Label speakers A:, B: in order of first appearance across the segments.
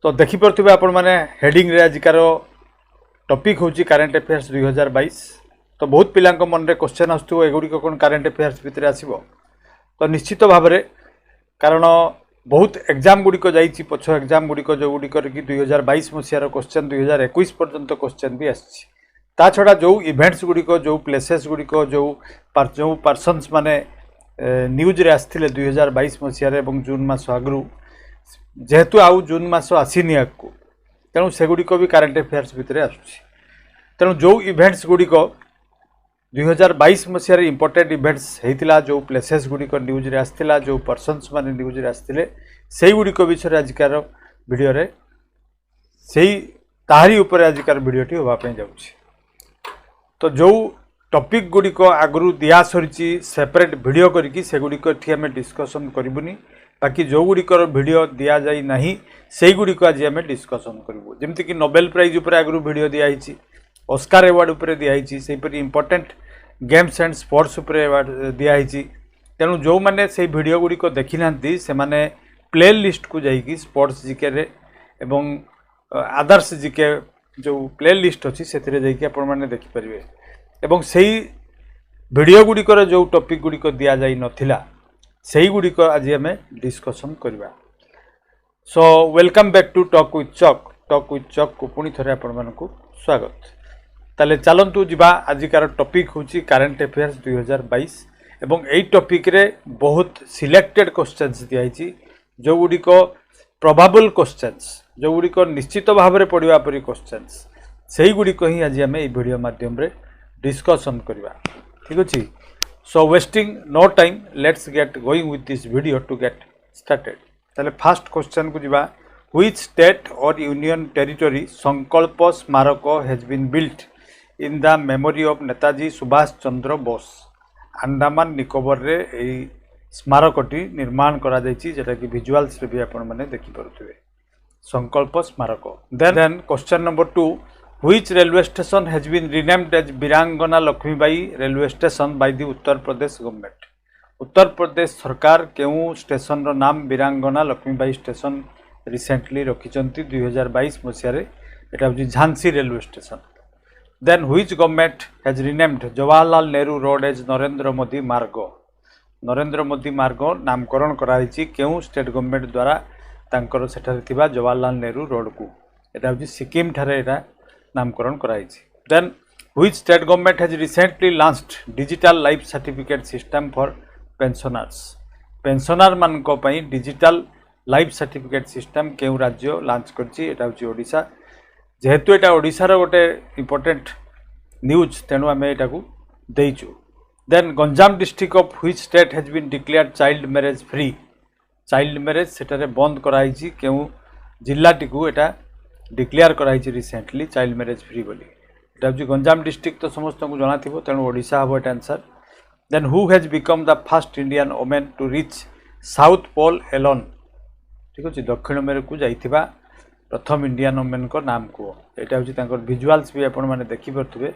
A: तो देखिपे आपण मैंने हेडिंग रे आजिकार टॉपिक होची करंट अफेयर्स 2022। तो बहुत पिला मन में क्वेश्चन आसुव एगुड़िक कौन करंट अफेयर्स भितर आसो। तो निश्चित भाव में कारण बहुत एग्जाम गुड़िक जाइए पछ एग्जाम गुड़िक जो गुड़िक कि 2022 मसीहार क्वेश्चन 2021 पर्यंत क्वेश्चन भी आसी। ता छड़ा जो इवेंट्स गुड़िक जो प्लेसेस गुड़िक जो पर्सन्स माने न्यूज रे आसथिले 2022 मसीहार जून मास आगु जेहेतु आउ जून मास आसीनी आगु तेणु सेगुड़िक भी करंट अफेयर्स भितर आसुची। तेणु जो इवेंट्स गुड़िक 2022 मसीहार इंपोर्टेंट इवेंट्स होता जो प्लेसेस गुड़िक न्यूज रे आसथिला जो पर्सन्स माने न्यूज रे आसथिले सेही गुड़िक विषय आजिकार वीडियो रे सेही ताहारी ऊपर आजिकार वीडियोटी होबा पई जाउची। तो जो टॉपिक गुड़िक आगु दिया सरी सेपरेट वीडियो करके सेगुड़िक आम डिस्कसन करूनी। बाकी जो गुड़िकर वीडियो दि जाए ना से गुड़िक आज आम डिस्कसन करूँ। जमती कि नोबेल प्राइज उपर आगु वीडियो दिखाई, ऑस्कार अवार्ड उपर दिखाई, सेपरी इंपोर्टेंट गेम्स एंड स्पोर्ट्स उपर अवार्ड दिखाई। तेणु जो मैंने से वीडियो गुड़िक देखी ना से मैंने प्ले लिस्ट को जाइए स्पोर्ट्स जिके रे एवं आदर्श जिके जो प्ले लिस्ट अच्छी से मैंने देखिपारे एवं सही वीडियो गुड़िकर जो टॉपिक गुड़िक दि जाई नथिला सही गुड़िक आज आम डिस्कसन करवा। So welcome back to talk with Chuck. Talk with Chuck को पुणी थे आपण को स्वागत। ताले चलतु जीवा आजिकार टॉपिक होची करंट अफेयर्स 2022 एवं एई टॉपिक रे बहुत सिलेक्टेड क्वेश्चंस दिखाई जो गुड़िक प्रोबेबल क्वेश्चंस जो गुड़िक निश्चित भाव में पढ़ा परी क्वेश्चंस सही गुड़िक ही आज आम वीडियो माध्यम रे डिस्कसन करवा। ठीक अच्छे। So wasting no time let's get going with this video to get started. ताले फर्स्ट क्वेश्चन को जीवा which state or union territory Sankalp Smarak has been built in the memory of Netaji Subhash Chandra Bose. Andaman Nicobar रे एई स्मारकटी निर्माण करा जायछि जेटा कि विजुअल्स रे भी आपण माने देखि परथुबे Sankalp Smarak. Then question number 2 which railway station has been renamed as Virangana Laxmibai railway station by the Uttar Pradesh government. Uttar Pradesh सरकार केउ स्टेशन रो नाम वीरांगना लक्ष्मीबाई स्टेशन रिसेंटली रखिचंती 2022 मसीह एटा होची Jhansi railway station. Then which government has renamed Jawaharlal Nehru road as Narendra Modi Marg. Narendra Modi मार्ग नामकरण कराई केउ स्टेट गवर्नमेंट द्वारा तांकर सेठारे थिबा जवाहरलाल नेहरू रोड को एटा होची सिक्किम ठारे एटा नामकरण कराई। Then which state government has recently launched digital life certificate system for pensioners. Pensioner मानक पई डिजिटल लाइफ सर्टिफिकेट सिस्टम केउ राज्य लॉन्च करछि एटा होची ओडिशा। जेहेतु एटा ओडिशार गोटे इंपोर्टेंट न्यूज तेणु आम एटा को देइछु। Then Ganjam district of which state has been declared child marriage free. Child marriage सेटारे बंद कराई केउ जिल्लाटी को एटा डिक्लेयर कराई रिसेंटली चाइल्ड मैरेज फ्री बोली। एटा होची गंजाम डिस्ट्रिक्ट तो समस्त को जाना थिबो तेणु ओडिशा हबो एटा answer. Then who has become the first Indian women to reach South Pole alone. ठीक अछि। दक्षिण मेरु को जाइथिबा प्रथम इंडियन वुमेन को नाम को एटा होची तांकर विजुअल्स भी आपण माने देखि परथुबे।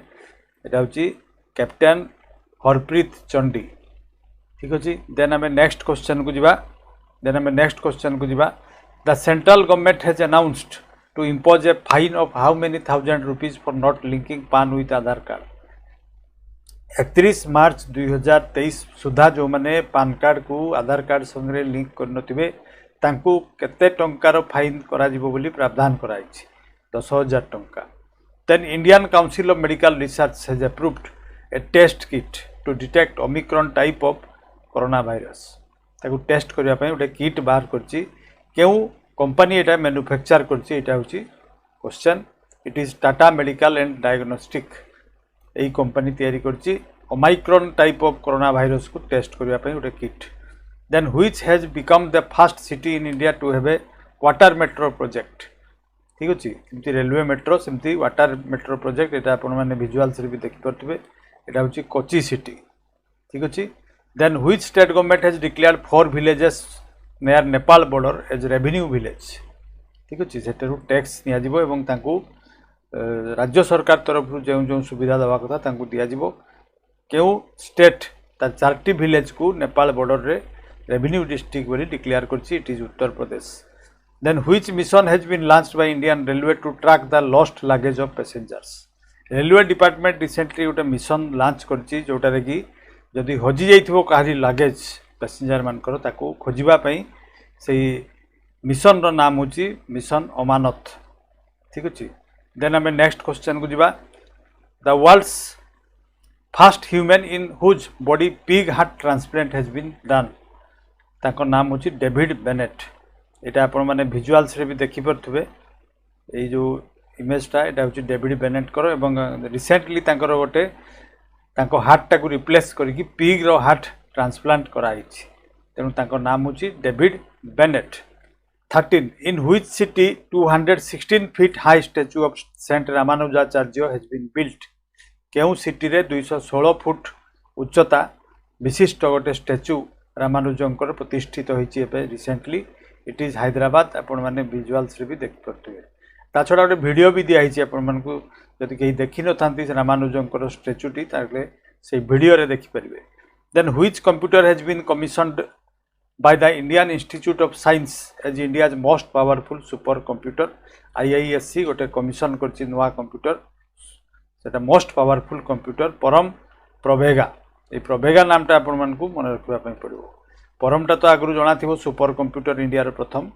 A: एटा होची कैप्टन हरप्रीत चंडी। ठीक अछि। देन हमें नेक्स्ट क्वेश्चन को जीवा the central government has announced to impose a fine of how many thousand rupees for not linking PAN with Aadhaar card। 31 मार्च 2023 सुधा जो मैंने पान कार्ड को आधार कार्ड संगे लिंक करनथिबे तांकू केते टंकार फाइन करा जिवो बोली प्रावधान कराई 10,000 टंका। Then Indian Council of Medical Research has approved a test kit to detect Omicron type of corona virus. ताकू टेस्ट करबा पई उटे किट बाहर करछि केउ कंपनी एटा मैन्युफैक्चर करछि एटा होची question. It is Tata medical and diagnostic एई कंपनी तयारी करछि Omicron type of corona virus को टेस्ट करबा पई उटे kit. Then which has become the first city in India to have a water metro project. ठीक अछि। जेमति रेलवे मेट्रो सेमति वाटर मेट्रो प्रोजेक्ट एटा आपण माने विजुअल्स रे भी देखि परथिबे एटा होची कोची सिटी। ठीक अछि। Then which state government has declared 4 villages near Nepal border as revenue village. ठीक अच्छे। से टैक्स नियाजिबो एवं तांकू राज्य सरकार तरफ जो जो सुविधा देवा कथा तांकू दियाजिबो केउ स्टेट तार 4टी विलेज को नेपाल बॉर्डर रे रेवेन्यू डिस्ट्रिक्ट बोली डिक्लेयर करछि। It is Uttar Pradesh. Then which mission has been launched by Indian Railway to track the lost luggage of passengers? Railway department recently गोटे mission launch करछि जोटारे कि जदि हजि जाइथिबो काहरी लगेज पैसेंजर मानकर ताको खोजिबा पई सेही मिशन रो नाम होछि मिशन अमानत। ठीक अछि। देन हमें नेक्स्ट क्वेश्चन को जिबा। The world's first human in whose body pig heart transplant has been done. ताको नाम होछि डेविड बेनेट। एटा आपण माने विजुअल्स रे भी देखि परथुबे ए जो इमेजटा एटा होछि डेविड बेनेट करो एवं रिसेंटली तांकर गोटे तांको हार्ट टाको रिप्लेस करिकि पिग रो हार्ट ट्रांसप्लांट कराइछि। तेनु तांको नाम होछि David Bennett. 13 in which city 216 feet high statue of saint Ramanujacharya has been built. केउ सिटी रे 216 फुट उच्चता विशिष्ट गोटे स्टैच्यू रामानुजंकर प्रतिष्ठित होइछि एबे रिसेंटली। It is Hyderabad. आपण माने विजुअल्स रे भी देख परथुबे। ता छडा गोटे वीडियो भी दिया हिछि आपण मानकु जदि केही देखि न थांती रामानुजंकर स्टैच्यूटी ताले से वीडियो रे देखि परिबे। Then which computer has been commissioned by the Indian Institute of Science as India's most powerful super computer। IISc गोटे कमिशन करछि नवा कंप्यूटर सेटा मोस्ट पावरफुल कंप्यूटर परम प्रभेगा। ए प्रभेगा नामटा आपण मानकु मन रखबा पई पड़िबो। परमटा तो आगरु जणा थिबो सुपर कंप्यूटर इंडिया रो प्रथम।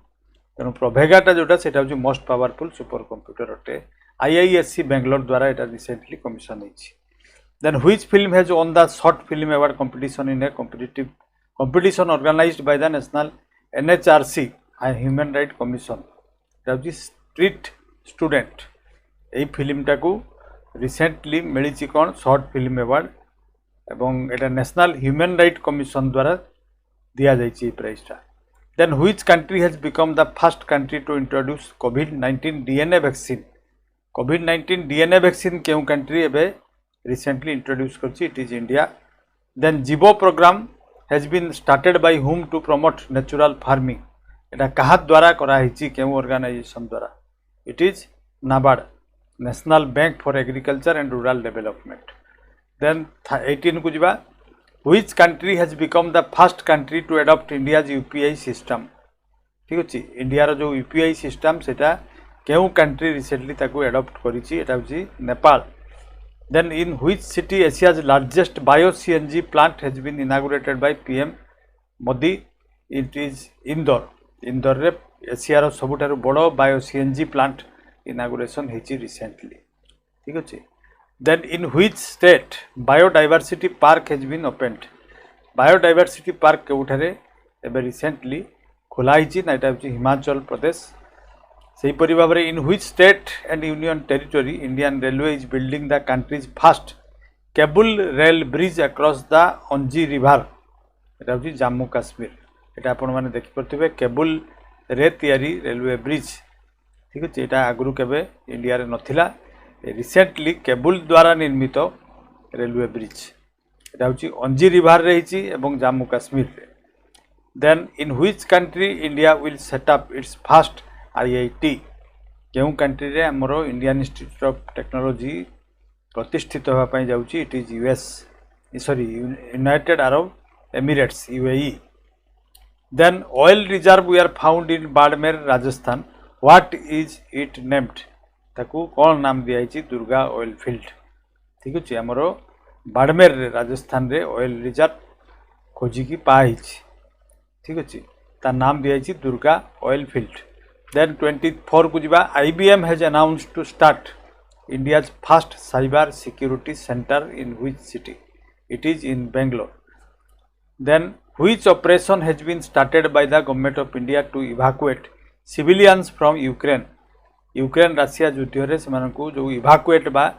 A: तेनु प्रभेगाटा जोटा सेटा होछि मोस्ट पावरफुल सुपर कंप्यूटर अटे। IISc बेंगलोर द्वारा एटा रिसेंटली कमिशन होइछि। Then which film has won the short film award competition in a competition organized by the National NHRC Human Rights Commission। Street student यही फिल्म टाकू recently मिली कौन short film award एवं एटा national human right commission द्वारा दिया जाइए प्राइजटा। Then which country has become the first country to introduce कोविड-19 DNA vaccine. कोविड-19 डीएनए वैक्सीन केउ कंट्री एबे रिसेंटली इंट्रोड्यूस करछि। It is India. देन जीवो program has been started by whom to promote natural farming. एटा कहा द्वारा करा हिची केउ ऑर्गेनाइजेशन द्वारा। It is NABARD national bank for agriculture and rural development. Then 18 को जिबा। Which country has become the first country to adopt India's UPI system. ठीक अछि। इंडिया रो जो यूपीआई सिस्टम सेटा केउ कंट्री रिसेंटली ताकू अडॉप्ट करिछि एटा होछि Nepal. Then in which city Asia's largest bio-CNG plant has been inaugurated by PM Modi? It is Indore। Indore रे एशिया रो सबुठारु बड़ो bio-CNG plant inauguration हेची recently। ठीक अछि। Then in which state biodiversity park has been opened? biodiversity park केउठारे एबे recently खोला हिची ना एटा होची हिमाचल प्रदेश। सही परि भाव इन which state and union territory Indian railway is building the country's first cable rail bridge across the अंजी रिवर। एटा होची जम्मू काश्मीर। एटा आपण माने देखि परथिबे केबल रे तयारी रेलवे ब्रिज। ठीक अछि। एटा आगरु केबे इंडिया रे नथिला। रिसेंटली केबल द्वारा निर्मित रेलवे ब्रिज। एटा होची अंजी रिवर रे हिची एवं जम्मू काश्मीर रे। Then in which country India will set up its first IIT। केउ कंट्री रे हमरो इंडियन इंस्टीट्यूट ऑफ टेक्नोलॉजी प्रतिष्ठित होगा पई जाउची। It is US sorry United Arab Emirates UAE। Then oil reserve we are found in Barmer Rajasthan. What is it named. ताकू कौन नाम दिया हिची दुर्गा ऑयल फील्ड। ठीक अछि। हमरो बाड़मेर राजस्थान रे ऑयल रिजर्व खोजी की पा हिची। ठीक अछि। ता नाम दिया हिची दुर्गा ऑयल फील्ड। Then 24 को जिबा। IBM has announced to start India's first cyber security center in which city? It is in Bangalore। Then which operation has been started by the government of India to evacuate civilians from Ukraine? Ukraine Russia युद्ध रे सेमानकु जो evacuate बा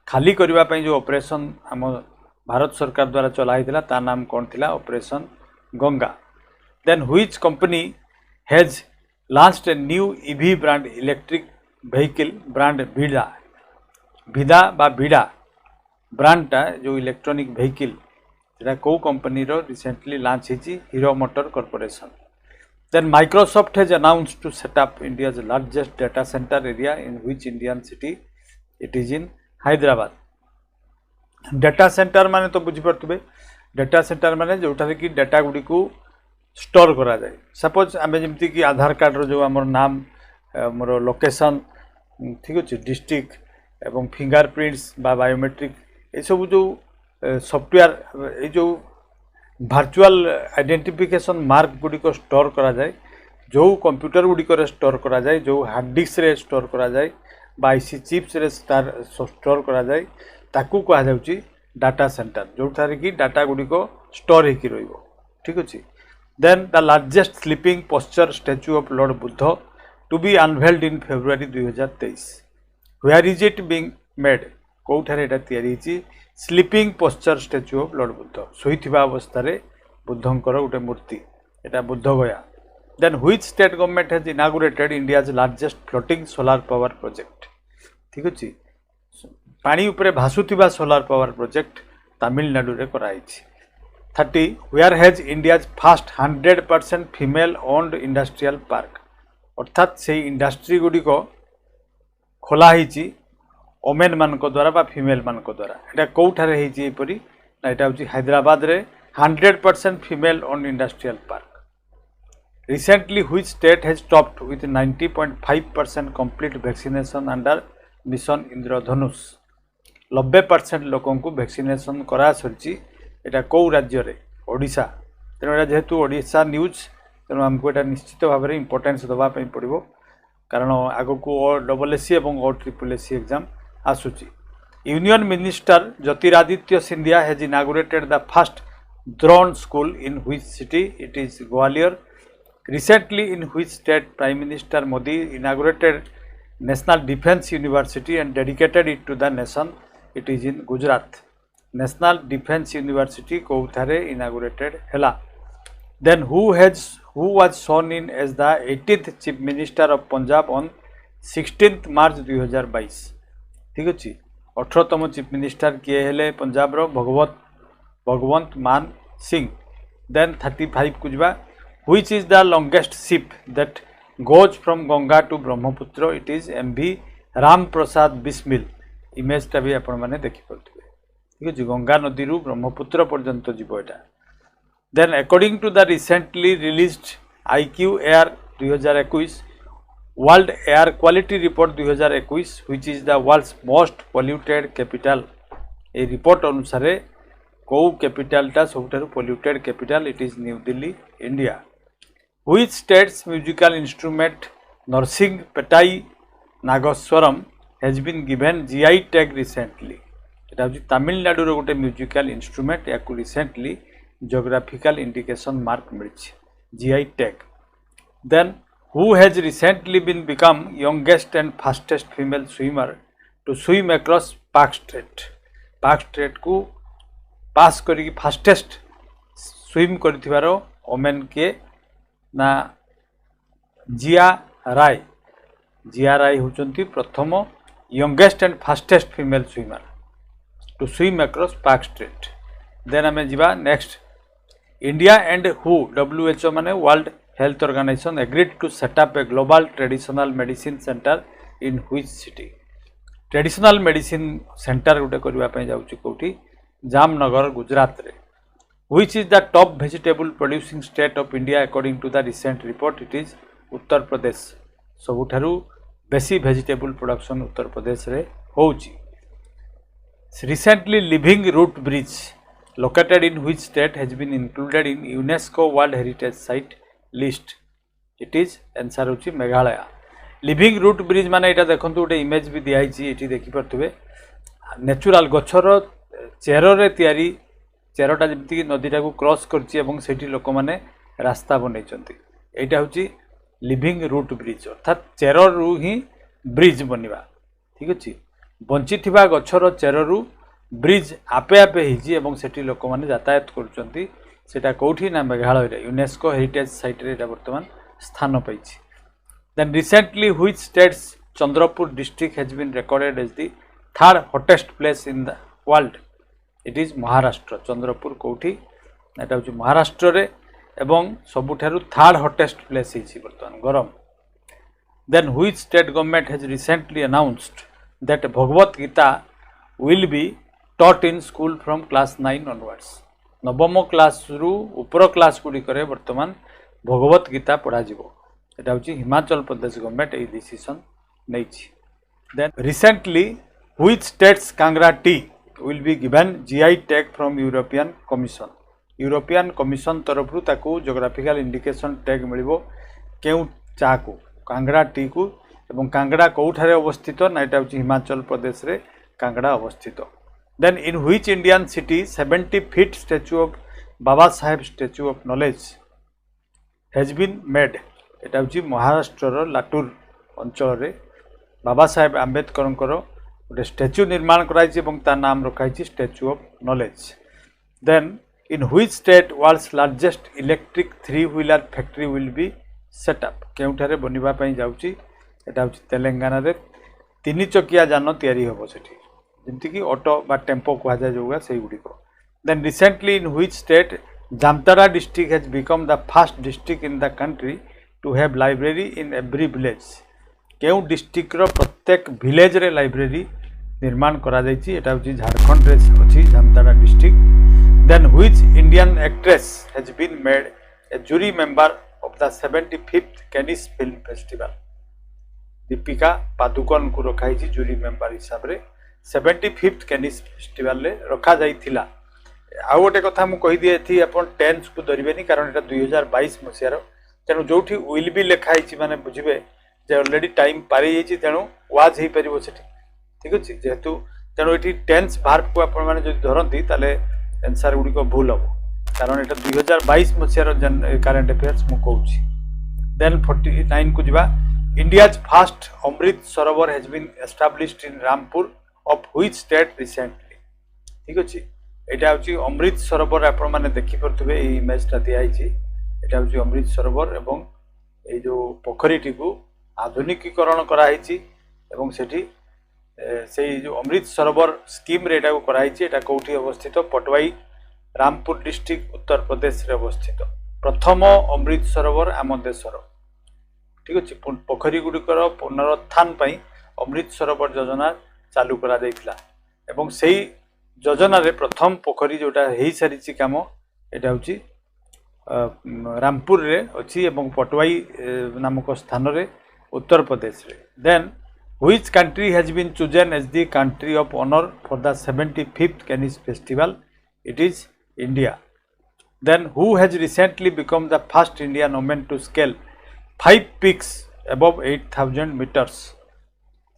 A: खाली करबा पई जो operation हम भारत सरकार द्वारा चलाइतिला ता नाम कोन थिला operation Ganga. Then which company has launched a new EV brand electric vehicle brand भिदा बा भिडा ब्रांडटा जो इलेक्ट्रॉनिक vehicle जेटा को कंपनी रो रिसेंटली लॉन्च हिची Hero Motor Corporation. Then Microsoft has announced to set up India's largest data centre area in which Indian city? It is in Hyderabad. Data centre माने तो बुझी परतबे डाटा सेंटर माने जोठारे कि data गुडी को स्टोर करा जाए सपोज आम जमती कि आधार कार्ड जो आम नाम मोर लोकेशन ठीक अच्छे डिस्ट्रिक्ट एवं फिंगरप्रिंट्स बा बायोमेट्रिक ये सब जो सॉफ्टवेयर ये जो वर्चुअल आइडेंटिफिकेशन मार्क गुड़िक स्टोर करा जाए जो कंप्यूटर गुड़िक स्टोर करा जाए जो हार्ड डिस्क रे स्टोर करा जाए बा आईसी चिप्स रे स्टोर करा जाए ताकू कहा जाउची डाटा सेंटर जो थारे कि डाटा गुड़िक स्टोर होकी रहिबो ठीक अच्छे then the largest sleeping posture statue of lord Buddha to be unveiled in February 2023 where is it being made कोठारे एटा तयारी छि sleeping posture statue of lord Buddha सोईथिबा अवस्था रे बुद्धंकर गोटे मूर्ति एटा Buddha Gaya then which state government has inaugurated India's largest floating solar power project ठीक अछि पानी उपरे भासुथिबा सोलार पावर प्रोजेक्ट तमिलनाडु रे कराई छि 30 where has India's first 100% female owned industrial park अर्थात से इंडस्ट्री गुड़िक खोला होती ओमेन मान द्वारा बा फीमेल मान द्वारा एटा कौठारे होईपरी ना एटा हूँ हैदराबाद रे 100% female owned industrial park recently which state has topped with 90.5% complete vaccination under mission Indradhanush 90% लोकों को वैक्सीनेशन करा सरी एटा कौ राज्य रे ओडिशा तेणु एटा जेहेतु ओडिशा न्यूज तेणु आमको एटा निश्चित भाव में इंपोर्टेंस दवा पड़ो कारण आग को OSSC और OSSC एग्जाम आसूची union minister Jyotiraditya Scindia has inaugurated the first drone school in which city it is Gwalior recently in which state prime minister Modi inaugurated national defence university and dedicated it to the nation it is in Gujarat national defence university कौठारे inaugurated हैला then who was sworn in as the 18th chief minister of Punjab on 16th March 2022 ठीक अच्छे 18तम chief minister किए हेले पंजाब रो Bhagwant Mann Singh then 35 कुजबा which is the longest ship that goes from Ganga to Brahmaputra it is MV Ram Prasad Bismil image टा भी आपण माने देखि पड़थि ठीक अच्छे गंगा नदी रु ब्रह्मपुत्र पर्यंत जीव एटा Then according to the recently released IQ Air 2021 World Air Quality Report 2021 which is the world's most polluted capital a report अनुसार को कैपिटल टा सबुठारु polluted capital it is New Delhi India which state's musical instrument Narsingh Petai Nagaswaram has been given GI tag recently एटा होची तमिलनाडु रो गोटे musical instrument याकू recently geographical indication mark मिली GI tag then who has recently been become youngest and fastest female swimmer to swim across Palk strait को pass करी fastest swim कर women के ना जिया राय होचंती प्रथम youngest and fastest female swimmer to swim across Palk strait then आम जा next India and who WHO माने world health organisation agreed to set up a global traditional medicine centre in which city traditional medicine centre गोटे करने जाऊँगी कौटी जामनगर गुजरात रे which is the top vegetable producing state of India according to the recent report it is Uttar Pradesh सबुठारु बेसी vegetable production उत्तर प्रदेश रे होउची recently living root bridge located in which state has been included in UNESCO World Heritage Site list it is answer होची Meghalaya living root bridge माने एटा देखंतु गोटे image भी दिया हिची एठी देखि परथुबे नेचुरल गछर चेरो रे तयारी चेरोटा जेमति नदीटा को क्रॉस करची एवं सेठी लोक माने रास्ता बनैचंती एटा होची लिविंग रूट ब्रिज अर्थात चेरो रु ही ब्रिज बनिबा ठीक अछि बंची थिबा गछर चेररु ब्रिज आपे आपे हिजी एवं सेठी लोक माने यातायात करूचंती सेटा कोठी ना मेघालय रे यूनेस्को हेरिटेज साइट रे वर्तमान स्थान पाइछि then recently which states Chandrapur district has been recorded as the third hottest place in the world it is Maharashtra Chandrapur कोठी एटा होची महाराष्ट्र रे एवं सबुठारु थर्ड हॉटेस्ट प्लेस हिची वर्तमान गरम then which state government has recently announced that Bhagavad Gita will be taught in school from class 9 onwards नवम class रु ऊपर क्लास गुड़िकर बर्तमान भगवत गीता पढ़ा एटा हूँ हिमाचल प्रदेश गवर्नमेंट ये डिसीजन नहीं। Then recently which states Kangra tea will be given GI tag from European Commission तरफ ताकू जोग्राफिकल इंडिकेशन टैग मिलिबो केउ चा को कांगड़ा टी को एवं कांगड़ा कौठारे अवस्थित ना एटा हूँ हिमाचल प्रदेश रे कांगड़ा अवस्थित। Then in which Indian city 70 feet statue of Baba Saheb statue of knowledge has been made एटा हूँ महाराष्ट्र लाटूर अंचल रे बाबा साहेब आंबेडकर गोटे स्टैच्यू निर्माण कराई नाम रखाई statue of knowledge. Then in which state world's largest electric three wheeler factory will be set up केउठारे बनिबा पई जाउची एटा हूँ तेलंगाना रे 3 चकिया जान तैयारी होबो सेठी जेमति कि ऑटो बा टेम्पो कहा जाय जोगा सेही गुडी को। Then recently in which state Jamtara district has become the first district in the country to have library in every village केउ डिस्ट्रिक्ट रो प्रत्येक विलेज रे लाइब्रेरी निर्माण करा जायछि एटा हूँ झारखंड रे अछि Jamtara district. Then which Indian actress has been made a jury member of the 75th Cannes film festival Deepika Padukone को रखाई जूरी मेंबर हिसाब रे 75th कैनिस फेस्टिवल रे रखा जाइथिला। आ गोटे कथा मु कहि दिए थी अपन टेंस को धरबेनी कारण एटा 2022 मसियार तेणु जोठी विल बी लेखाई माने बुझिबे जे ऑलरेडी टाइम पारी जाइछि तेणु वाज हे परिबो सेठी ठीक अछि जेहेतु तेणु एठी टेंस भार्ब को अपन माने जदि धरंती ताले आंसर गुडी को भूल हो कारण एटा 2022 मसियार करंट अफेयर्स मु कहूछि। देन 49 को जिबा India's first Amrit Sarovar has been established in Rampur of which state recently ठीक अछि एटा हूँ अमृत सरोवर आपण मैंने देखिपे ये इमेजटा दिखाई एटा हूँ अमृत सरोवर एवं ये जो पोखरीटी को आधुनिकीकरण कराई से जो अमृत सरोवर स्कीम रे एटा कराई एटा कौटी अवस्थित पटवाई रामपुर डिस्ट्रिक्ट उत्तर प्रदेश रे अवस्थित प्रथम अमृत सरोवर आम देशर ठीक अच्छे पोखरी गुड़िकर पुनरुत्थान अमृत सरोवर योजना चालू करा जाइथिला एवं सेही योजना रे प्रथम पोखरी जोटा हो सारी कम यहाँ हूँ रामपुर रे अच्छी एवं पटवाई नामक स्थान रे उत्तर प्रदेश रे। Then which country has been chosen as the country of honour for the 75th Cannes festival it is India. Then who has recently become the first Indian women to scale 5 peaks above 8000 metres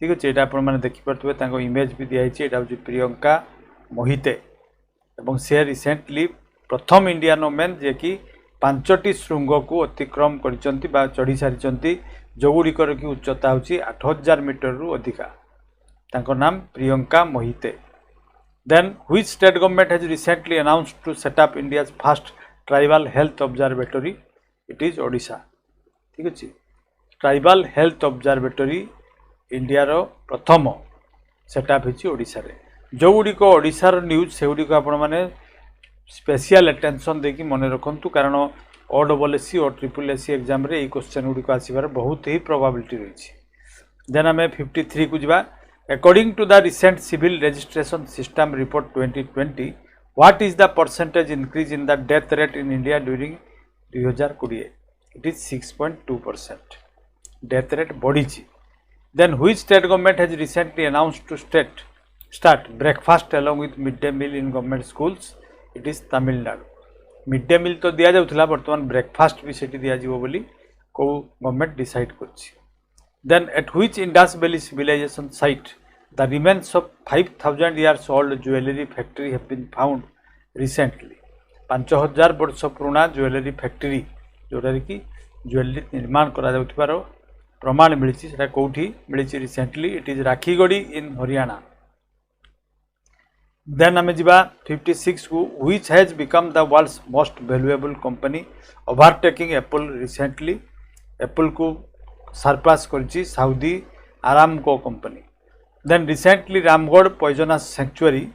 A: ठीक अच्छे यहाँ आपने देखिपे image भी दिखाई यहाँ हूँ प्रियंका मोहिते एवं से रिसेंटली प्रथम इंडियन वुमेन जे कि 5टी श्रृंग को अतिक्रम कर चढ़ी सारी जोगुड़िकर की उच्चता हूँ 8000 मीटर रु अधिका तांको नाम Priyanka Mohite. Then which state government has recently announced to set up India's first tribal health observatory it is Odisha ठीक अच्छे ट्राइबल हेल्थ ऑब्जर्वेटरी इंडिया रो प्रथम सेटअप होची ओडिशा रे जो गुड़िक ओडिशार न्यूज से गुड़िक आपण मैंने स्पेशल अटेंशन देकी मन रखु कारण OSSC और SSC एग्जाम रे क्वेश्चन गुड़िक आसबार बहुत ही प्रोबेबिलिटी रही। देन आम 53 को जावा according to the recent civil registration system report 2020 what is the percentage increase in the death rate in India during 2020 it is 6.2% death rate बढ़ी। Then which state government has recently announced to start breakfast along with midday meal in government schools? It is Tamil Nadu. Midday meal तो दिया जाउथला वर्तमान breakfast भी सेठी दिया जीवो बोली को government decide करछि। Then at which Indus Valley civilization site the remains of 5000 years old jewelry factory have been found recently? 5000 वर्ष पुराना ज्वेलरी फैक्ट्री जोटा कि ज्वेलरी निर्माण करा जाउथबार प्रमाण मिली कौटी मिली recently it is Rakhigarhi in Haryana. Then आम जा 56 को which has become the world's most valuable company overtaking Apple recently Apple को सरपास कर Saudi Aramco company. Then recently Ramgarh poisonous sanctuary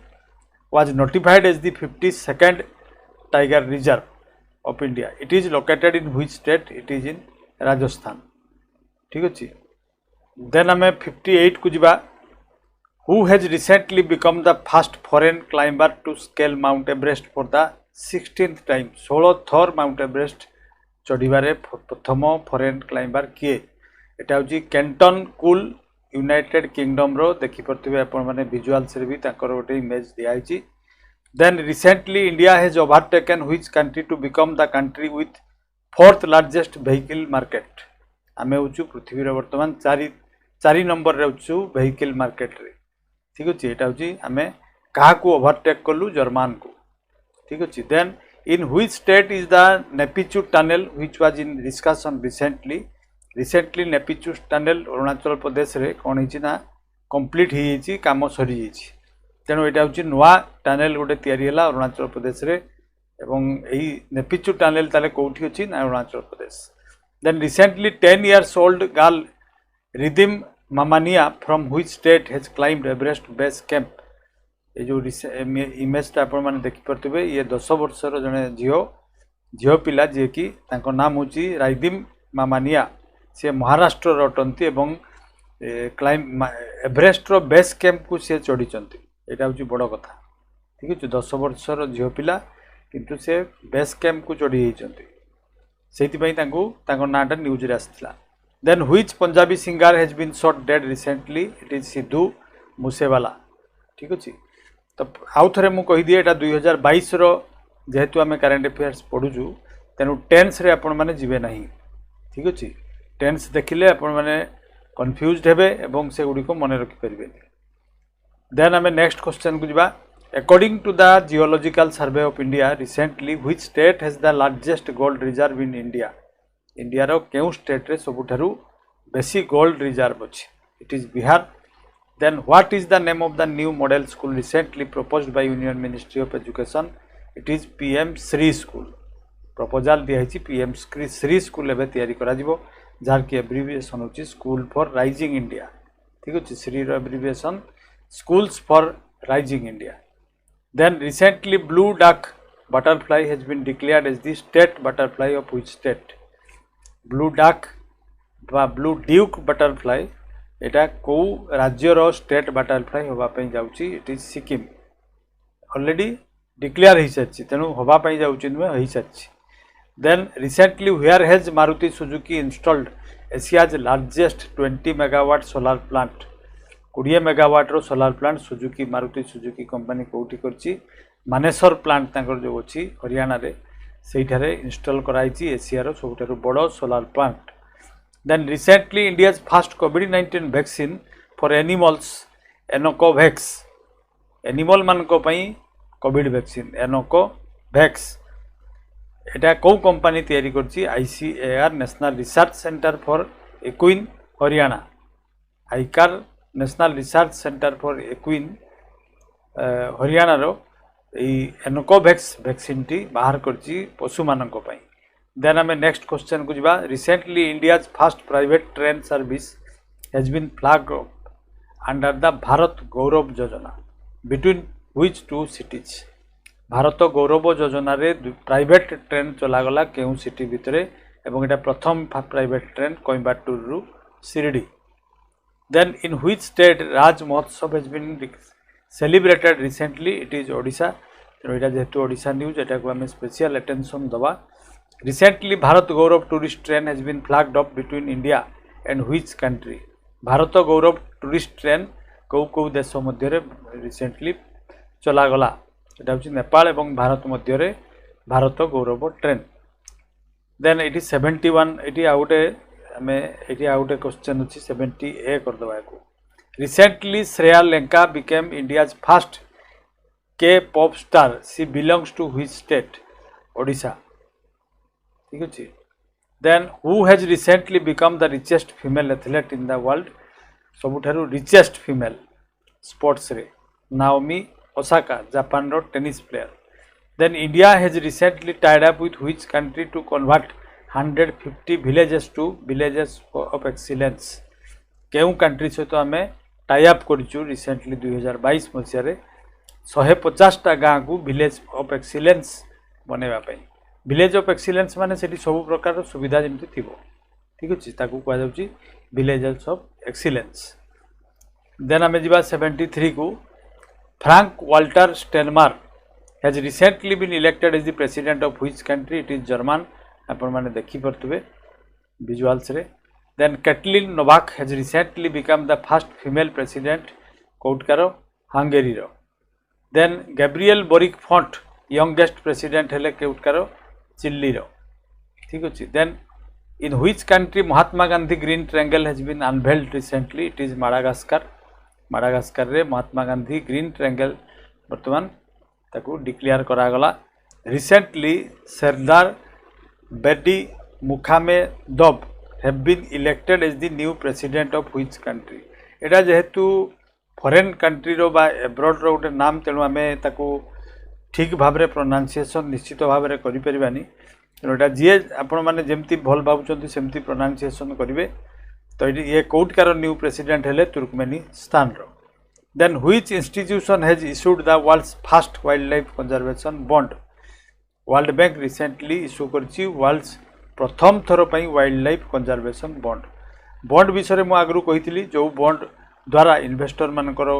A: was notified as the 52nd tiger reserve of India it is located in which state it is in Rajasthan ठीक अच्छे। Then आम 58 को जावा who has recently become the first foreign climber to scale Mount Everest for the 16th time 16 थर mount Everest चढ़िबारे प्रथम foreign climber किए एटा होची Canton cool United kingdom रो देखि परथिबे आपण माने विजुअल्स रे भी ताकर गोटे इमेज दिया आइची। Then recently India has overtaken which country to become the country with fourth largest vehicle market आमे होचु पृथ्वी रे वर्तमान चारि नंबर रे होचु व्हीकल मार्केट रे ठीक अछि। एटा होची आमे काहा को ओवरटेक करलु जर्मन को ठीक अछि। Then in which state is the नेपिचू tunnel which was in discussion recently नेपिचू tunnel Arunachal Pradesh रे कोन हिची ना कंप्लीट ही हिची काम सरी हिची तेनो एटा होची नवा टनल गोटे तयारी हला अरुणाचल प्रदेश रे एवं एही नेपिचू टनल ताले कोठी अछि ना Arunachal Pradesh. Then recently 10 years old girl Rhythm Mamania from which state has climbed Everest base camp ये जो इमेजटा आपण माने देखि परथिबे ये 10 वर्षर जने झियो पिला जे कि तांको नाम होची राइदिम मामानिया से महाराष्ट्र रटंती एवं क्लाइम एवरेस्ट रो बेस कैंप को से चढ़ी चंती एटा होची बड़ कथा ठीक अछि। 10 वर्षर झियो पिला किंतु से बेस कैंप को चढ़ी ही चंती सेति पई तांको नाटा न्यूज रे आस्थिला। Then which Punjabi singer has been shot dead recently it is Sidhu Moosewala ठीक अछि। तो आउ थे मुझे कहीदि एटा 2022 रो जेहेतु आम करेन्ट अफेयर्स पढ़ुचु तेणु टेन्स रे आपण माने जीवे नहीं ठीक अच्छे। टेन्स देखिले आपण माने कन्फ्यूज्ड हेबे एवं से गुडी को मन रखि परिबे। देन आम नेक्स्ट क्वेश्चन को जिबा। According to the geological survey of India recently which state has the largest gold reserve in India India रो केउ स्टेट रे सबुठारु बेसी गोल्ड रिजर्व अछि it is Bihar. Then what is the name of the new model school recently proposed by Union Ministry of Education? It is PM Sri School. Proposal दिया है PM Sri School एवं तैयारी करा जिवो जार की abbreviation होची School for Rising India ठीक अछि। श्री रो abbreviation Schools for Rising India. Then recently blue duck butterfly has been declared as the state butterfly of which state? Blue duck बा blue duke butterfly एटा को राज्यर state butterfly होगापी जाऊँगी it is Sikkim already declare हो सारी तेणु होगापी जाऊँगी नुहे हो सारी। Then recently where has Maruti Suzuki installed Asia's largest 20 megawatt solar plant 20 megawatt रो solar plant Suzuki Maruti Suzuki company कोठी करची मानेसर प्लांट तांकर जो अछि हरियाणा रे सेठारे इंस्टॉल कराइची एशिया रो सबुठारु बड़ solar plant. Then recently India's first COVID-19 vaccine for animals Enocovax animal मान को पई कोविड वैक्सीन एनोकोवैक्स एटा को कंपनी तैयारी करची ICAR national research centre for equine Haryana ICAR national research centre for equine Haryana रो एनोकोवैक्स वैक्सीन टी बाहर करची पशु मान को पई। देन आम नेक्स्ट क्वेश्चन को जिबा। Recently India's first private train service has been flagged under the Bharat Gaurav Yojana between which two cities Bharat Gaurav Yojana रे प्राइवेट ट्रेन चलागला केउ सिटी भितरे एवं एटा प्रथम प्राइवेट ट्रेन कोयम्बाटूर रु Shirdi. Then in which state Raj Mahotsav has been celebrated recently it is Odisha तेणु एटा जेहेतु ओडिशा न्यूज एटा को आम स्पेशल अटेंशन दवा। Recently, Bharat Gaurav tourist train has been flagged off between India and which country? Bharat Gaurav tourist train कौ देश मध्य रिसेंटली चला गला एटा होची नेपाल एवं भारत मध्य भारत गौरव ट्रेन। देन इट इज 71 इटी आउटे हमें इटी आउटे क्वेश्चन अछि 70 ए कर दबा को। Recently Shreya Lenka became India's first K pop star she belongs to which state? Odisha ठीक अच्छे। Then who has recently become the richest female athlete in the world सबुठारु रिचेस्ट फीमेल स्पोर्ट्स रे Naomi Osaka Japan रो tennis player. Then India has recently tied up with which country to convert 150 villages to villages of excellence केउ country सहित आम tie up करिचु रिसेंटली 2022 मसीह रे 150टा गाँ को विलेज ऑफ एक्सीलेंस बनैबा पई। विलेज ऑफ एक्सीलेंस माने सेठी सब प्रकार सुविधा जमती थिबो ठीक अछि ताकू कहा जाउची विलेजेस ऑफ एक्सीलेंस। देन आमे जिबा 73 को। Frank Walter Steinmeier has recently been elected as the president of which country? It is German. आपण माने देखि परतुबे visuals रे. Then Katalin Novak has recently become the first female president कोटकारो Hungary row. Then Gabriel Boric Font youngest president हेले कोटकारो chilli रो. ठीक अछि. Then in which country Mahatma Gandhi green triangle has been unveiled recently? It is Madagascar. Madagascar रे Mahatma Gandhi green triangle वर्तमान ताकू declare करा गला. Recently सरदार बेडी मुखामे दब have been elected as the new president of which country? एटा जेहेतु फॉरेन कंट्री रो बा एब्रॉड रो गोटे नाम तेणु आम ताकू ठीक भाव में प्रोनाउंसिएशन निश्चित भाव में करि परिबानी. तेणु एटा जे आपण माने जेमती भल भाबुचंती सेमती प्रोनाउंसिएशन करिवे. तो ये कोटकार न्यू प्रेसिडेंट हेले तुर्कमेनिस्तान रो. Then which institution has issued the world's first wild life conservation bond? World bank recently issue करछि वर्ल्ड्स प्रथम थर पई wild life conservation bond. Bond विषय में आगु कही जो बॉन्ड द्वारा इन्वेस्टर मानकर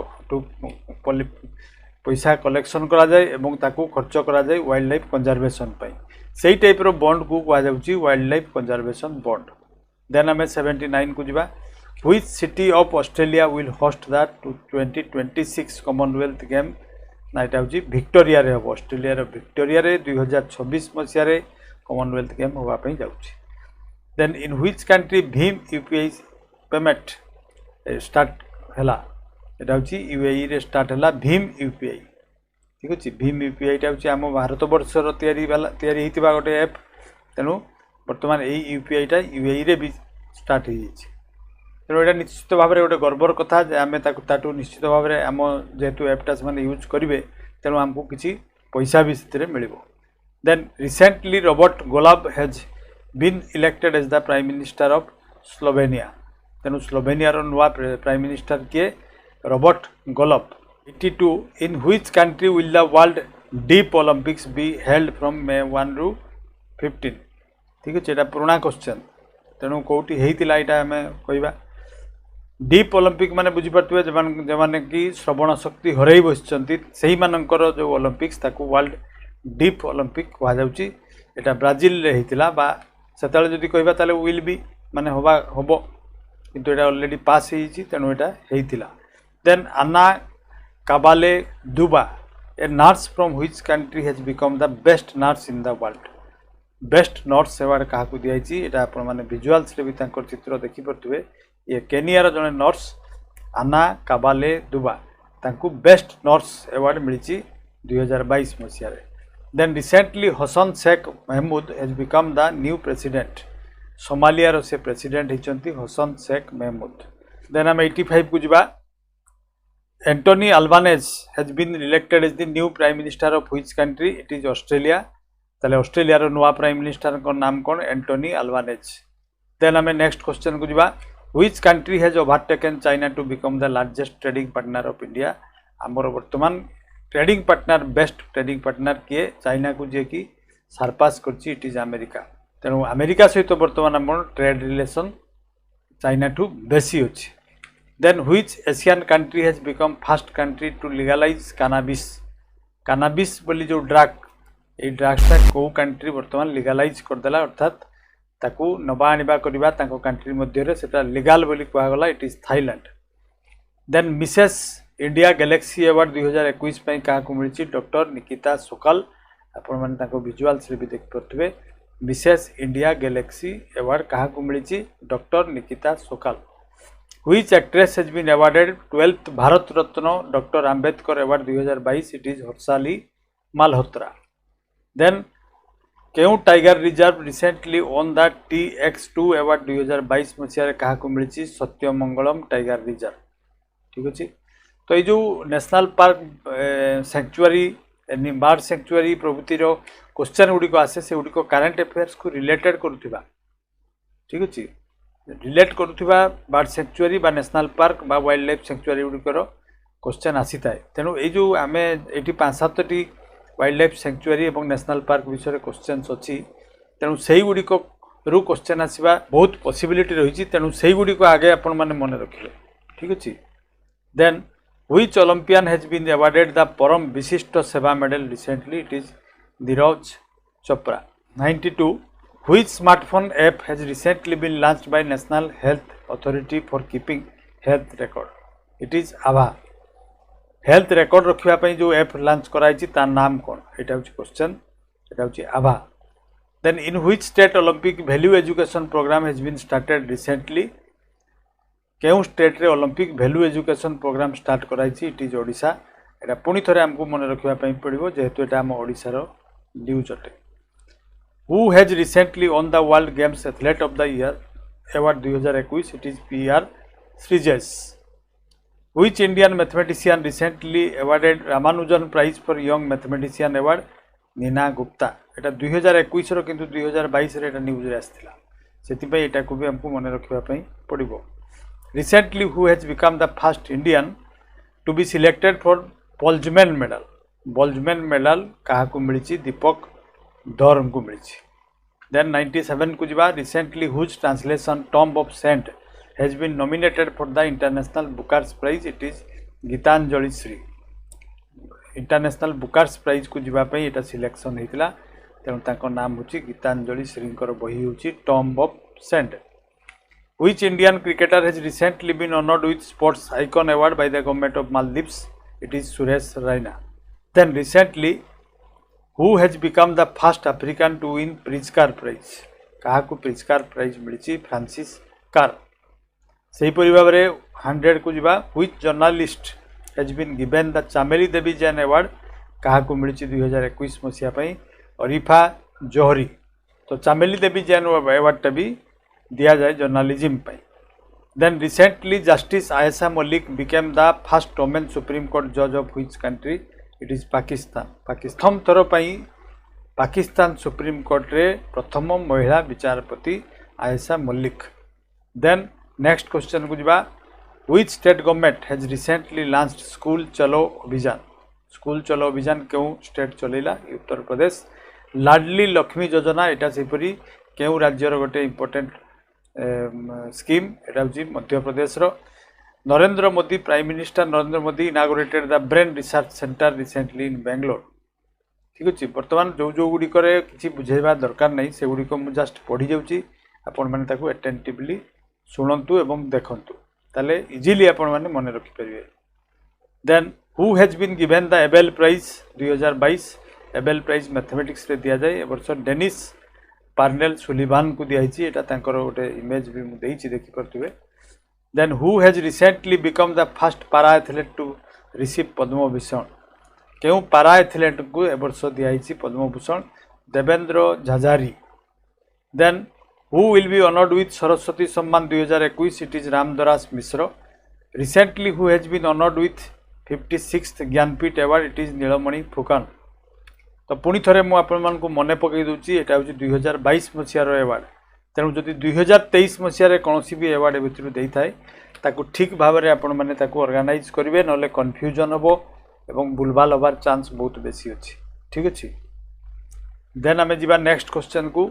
A: पैसा कलेक्शन करा जाए एवं ताकू खर्च करा जाए वाइल्ड लाइफ कंजर्वेशन पई. सेही टाइप रो बॉन्ड को कहा जाउछि wild life conservation bond. Then आम 79 को जीवा. Which city of Australia will host the 2026 Commonwealth game? ना एटा होछि विक्टोरिया रे हो. ऑस्ट्रेलिया रे विक्टोरिया रे 2026 मसिया रे कॉमनवेल्थ गेम होगा पई जाउछि. देन इन व्हिच कंट्री भीम यूपीआई पेमेंट स्टार्ट हला? एटा होछि यूएई रे स्टार्ट हला भीम यूपीआई. ठीक अछि. भीम यूपीआई टा होछि हम भारत वर्ष रो तयारी हितिबा गोटे ऐप. तेनु वर्तमान यही यूपीआई टा यूएई रे भी स्टार्ट हो जाइए. तेणु यहाँ निश्चित भाव में गोटे गर्वर कथा आम ताकू निश्चित भाव में आम जेहेतु एपटा से यूज करेंगे तेणु आमको किसी पैसा भी से मिल. Then recently Robert Golob has been elected as the prime minister of Slovenia. तेणु स्लोवेनिया नुआ प्राइम मिनिस्टर किए? Robert Golob. 82 in which country will the world deaf Olympics be held from May 1 to 15? ठीक अच्छे. यहाँ पुराना question तेणु कौटी होता यहाँ आम कह. डीप ओलंपिक माने बुझीपारे जो मैंने कि श्रवण शक्ति हरई बसी से मानकर जो ओलंपिक्स ताकू वर्ल्ड डीप ओलंपिक कहुच्छी. यहाँ ब्राजिल रे होता बा से जदि कहबा ताले विल बी माने हम किंतु यहाँ ऑलरेडी पास होती तेणु यहाँ होता. देन आना काबाले दुबा a nurse from which country has become the best nurse in the world? Best nurse award क्या दिखाई? यहाँ आपने विजुअल्स भी चित्र देखिपे. ये केनियार जड़े नर्स आना काबाले दुबा तांकू बेस्ट नर्स अवार्ड मिली 2022 मसीह. Then recently Hassan Sheikh Mohamud has become the new president. Somalia से प्रेसिडेंट होती हसन शेख महमूद. देन आम 85 को जीवा. Anthony Albanese has been elected as the new prime minister of which country? It is Australia. ताले Australia नुआ prime minister को नाम कौन? Anthony Albanese. देन आम नेक्स्ट क्वेश्चन को जीवा. Which country has overtaken China to become the largest trading partner of India? आमर वर्तमान trading partner best trading partner किए? चाइना को जे कि सरपास करछि इट इज अमेरिका. तेणु अमेरिका सहित वर्तमान आम ट्रेड रिलेशन चाइना ठू बेसी अच्छी. Then which Asian country has become first country to legalise cannabis? Cannabis बोली जो ड्रग ये ड्रग्सटा कौ कंट्री वर्तमान लीगलाइज करदेला अर्थात ताकू नबा आनिबा करबा ताको कंट्री मध्य सेटा लीगल बोली कहगला. It is Thailand. Then Mrs India galaxy award 2021 पई का मिली? डॉक्टर निकिता सोकाल. आपण माने ताको विजुअल्स रे भी देख पथबे. मिसेस इंडिया गैलेक्सी अवार्ड क्या मिली? Doctor Nikita Sokal. Which actress has been awarded 12th Bharat Ratna doctor Ambedkar award 2022? It is Harshali Malhotra. Then क्यों tiger reserve recently won the TX2 award 2022 मसीह क्या मिली? Sathyamangalam tiger reserve. ठीक अच्छे. तो ये जो national park sanctuary bird sanctuary प्रभृतिर क्वेश्चन गुड़िक आसे से गुड़िक करेन्ट अफेयर्स को रिलेटेड करुवा. ठीक अच्छे. रिलेट करुवा बर्ड सेंचुरी बा नेशनल पार्क बा वाइल्ड लाइफ सेंचुरी गुड़िकर क्वेश्चन आसी थाए. तेणु ये आम ये 5-7टी वाइल्ड लाइफ सेंचुरी और नेशनल पार्क विषय क्वेश्चंस अच्छी. तेणु से गुड़िक रु क्वेश्चन आसवा बहुत पॉसिबिलिटी रही. तेणु से गुड़िक आगे आपण मैंने मन रखिए. ठीक अच्छे. Then Which Olympian has been awarded the Param Visishta Seva medal recently? It is Dheeraj Chopra. 92. Which smartphone app has recently been launched by National Health Authority for keeping health record? It is Ava. Health record रखिया पई जो app launch कराई तार नाम कौन? एटा होची question. एटा होची Ava. Then in which state Olympic value education program has been started recently? केउ स्टेट रे Olympic value education programme start कराई इट इज ओडिशा. एटा पुणी थरे हमको मन रखिया पई पड़िबो जेहेतु एटा हम ओडिसा रो न्यूज अटे. Who has recently won the world games athlete of the year award 2021? It is PR Sreejesh. Which Indian mathematician recently awarded Ramanujan prize for young mathematician award? Neena Gupta. एटा 2021 रो किंतु 2022 रे एटा न्यूज रे आस्थिला सेति पई एटा को भी हमको मन रखिया पई पड़िबो. Recently, who has become the first Indian to be selected for Boltzmann medal? Boltzmann medal कहाँ को मिली? दीपक धर्म को मिली. Then 97 को जिबा. Recently, whose translation Tomb of Saint has been nominated for the International Bookers Prize? It is Geetanjali Shri. International Bookers Prize को जिबा पई एटा selection हेतिला तेणु ताको नाम होची गीतांजलि श्रींकर बही होची Tomb of Saint. Which Indian cricketer has recently been honored with Sports Icon Award by the government of Maldives? It is Suresh Raina. Then recently, who has become the first African to win Pritzker Prize? कहा को Pritzker Prize मिली? Francis Kere. सही परिभाବରେ 100 को जिबा. Which journalist has been given the Chameli Devi Jain award? कहा को मिली 2021 मसीहा पई? अरिफा जोहरी. तो चामेली देवी जैन अवार्ड टा भी दिया जाए जर्नलिज्म पे. Then recently justice Ayesha Malik became the first women supreme court जज of which country? It is Pakistan. प्रथम थर पई पाकिस्तान सुप्रीम कोर्ट रे प्रथम महिला विचारपति Ayesha Malik. Then next question को जिबा. Which state government has recently launched school Chalo Abhiyan? School Chalo अभियान क्यों स्टेट चलेला? उत्तर प्रदेश. लाडली लक्ष्मी योजना एटा सेपरी क्यों राज्यर गोटे इंपोर्टेंट स्कीम? एटा होची मध्य प्रदेश रो. Narendra Modi prime minister Narendra Modi inaugurated the brain research centre recently in Bangalore. ठीक अछि. वर्तमान जो जो गुडी करे किछि बुझेबा दरकार नै से गुडी को मु जस्ट पढी जाउची. आपण माने ताको अटेंटिवली सुनंतु एवं देखंतु ताले इजीली आपण माने मन रखि परिबे. Then who has been given the Abel prize 2022? Abel prize mathematics रे दिया जाय. ए वर्ष डेनिस पार्नेल सुलिवान को दिखाई. एटा तांकर गोटे इमेज भी मु देइछि देखि परतुबे. Then who has recently become the first para athlete to receive Padma Bhushan? केउ पारा एथलेट को ए वर्ष दिखाई Padma Bhushan? Devendra Jhajharia. Then who will be honoured with Saraswati Samman 2021? It is Ramdaras Mishra. Recently who has been honoured with 56th Jnanpith award? It is Nilmani Phukan. तो पुणी थे मुझे को मन पकई दूसरी यहाँ हूँ 2022 मसीहार अवार्ड. तेणु जदि 2023 मसीह कौन भी अवार्ड भितर दे था ठीक भाव में आपण मैंने ऑर्गेनाइज करेंगे ना कन्फ्यूजन हम और भूलभाल हबार चांस बहुत बेसी अच्छी. ठीक अच्छे. देन आम जा नेक्स्ट क्वेश्चन को.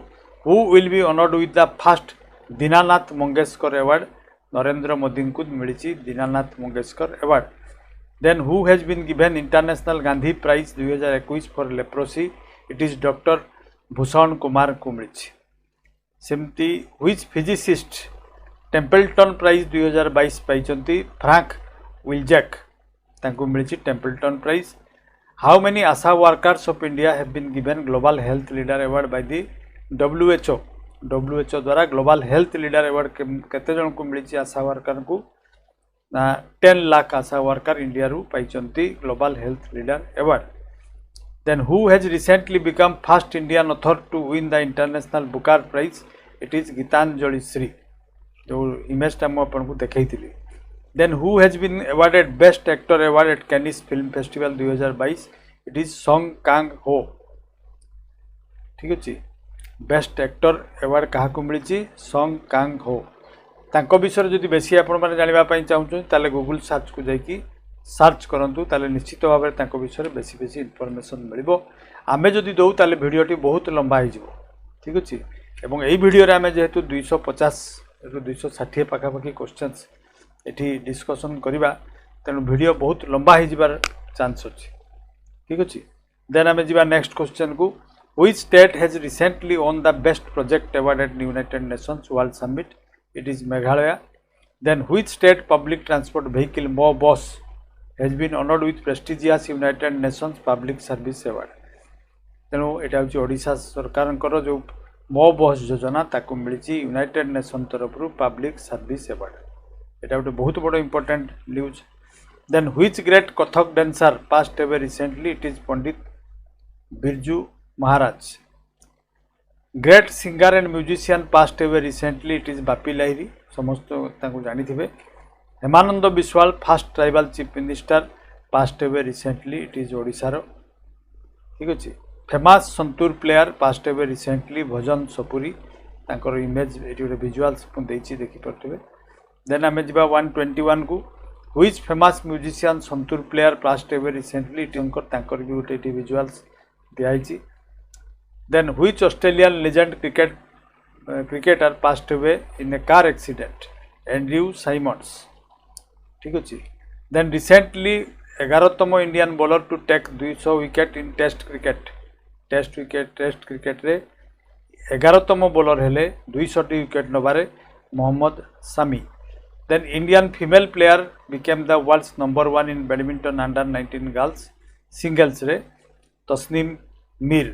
A: Who will be honoured with the first Dinanath Mangeshkar award? Narendra Modi को मिली Dinanath Mangeshkar award. Then who has been given International Gandhi Prize 2021 for leprosy? It is Dr. Bhushan Kumar को मिली. सेमती which physicist टेम्पल्टन प्राइज 2022 पाइचंती? Frank Wilczek तांको मिली Templeton prize. How many ASHA workers of India have been given global health leader award by the WHO? WHO द्वारा global health leader award केते जन को मिली आशा worker को? 10 लाख आशा वर्कर इंडिया रू पाइचंती global health leader award. Then who has recently become first Indian author to win the international Booker prize? It is Geetanjali Shree जो इमेजटा मुझे देखी. Then who has been awarded best actor award at Cannes film festival 2022? It is Song Kang Ho. ठीक अच्छे. Best actor award क्या मिली? Song Kang हो. तांको विषय जदि बेसी आपण माने जानिबा पई चाहूँ ताले गूगल सर्च को जाइकी सर्च करंतु ताले निश्चित भाव में तांको विषय बेसी बेसी इनफॉरमेशन मिलिबो. आमे जदि दउ ताले वीडियोटी बहुत लंबा हो जिवो. ठीक अच्छे. एवं एई वीडियो रे आमे जेहेतु 250 रु 260 पाखापाखि क्वेश्चंस एठी डिस्कशन करिबा तेणु वीडियो बहुत लंबा हो जबार चांस अच्छी ठीक अच्छे देन आम जा नेक्स्ट क्वेश्चन को which state has recently won the best project award at United Nations world summit it is Meghalaya then which state public transport vehicle Mo bus has been honoured with prestigious United Nations public service award तेणु यहाँ हूँ ओडिशा सरकार जो मो bus योजना ताकू मिली United Nation तरफ पब्लिक सर्विस अवार्ड यहाँ गोटे बहुत बड़ important news then which great Kathak dancer passed away recently it is Pandit Birju Maharaj great singer and musician passed away recently it is Bappi Lahiri समस्त जानी थे Hemananda Biswal first tribal chief minister passed away recently it is ओडिशार ठीक अच्छे famous santoor player passed away recently Bhajan Sopori तांकर image ये गोटे विजुआल्स देखिपे then आम जा 121 को which famous musician santoor player passed away recently तांकर भी गोटे विजुआल्स दिखाई then which Australian legend cricketer passed away in a car accident Andrew Symonds ठीक अच्छे देन रिसेंटली 11तम Indian bowler to take 200 wicket in test cricket रे 11तम bowler हेले 200 विकेट नबारे Mohammed Shami then Indian female player became the world's number 1 in badminton under 19 girls singles रे तस्नीम मीर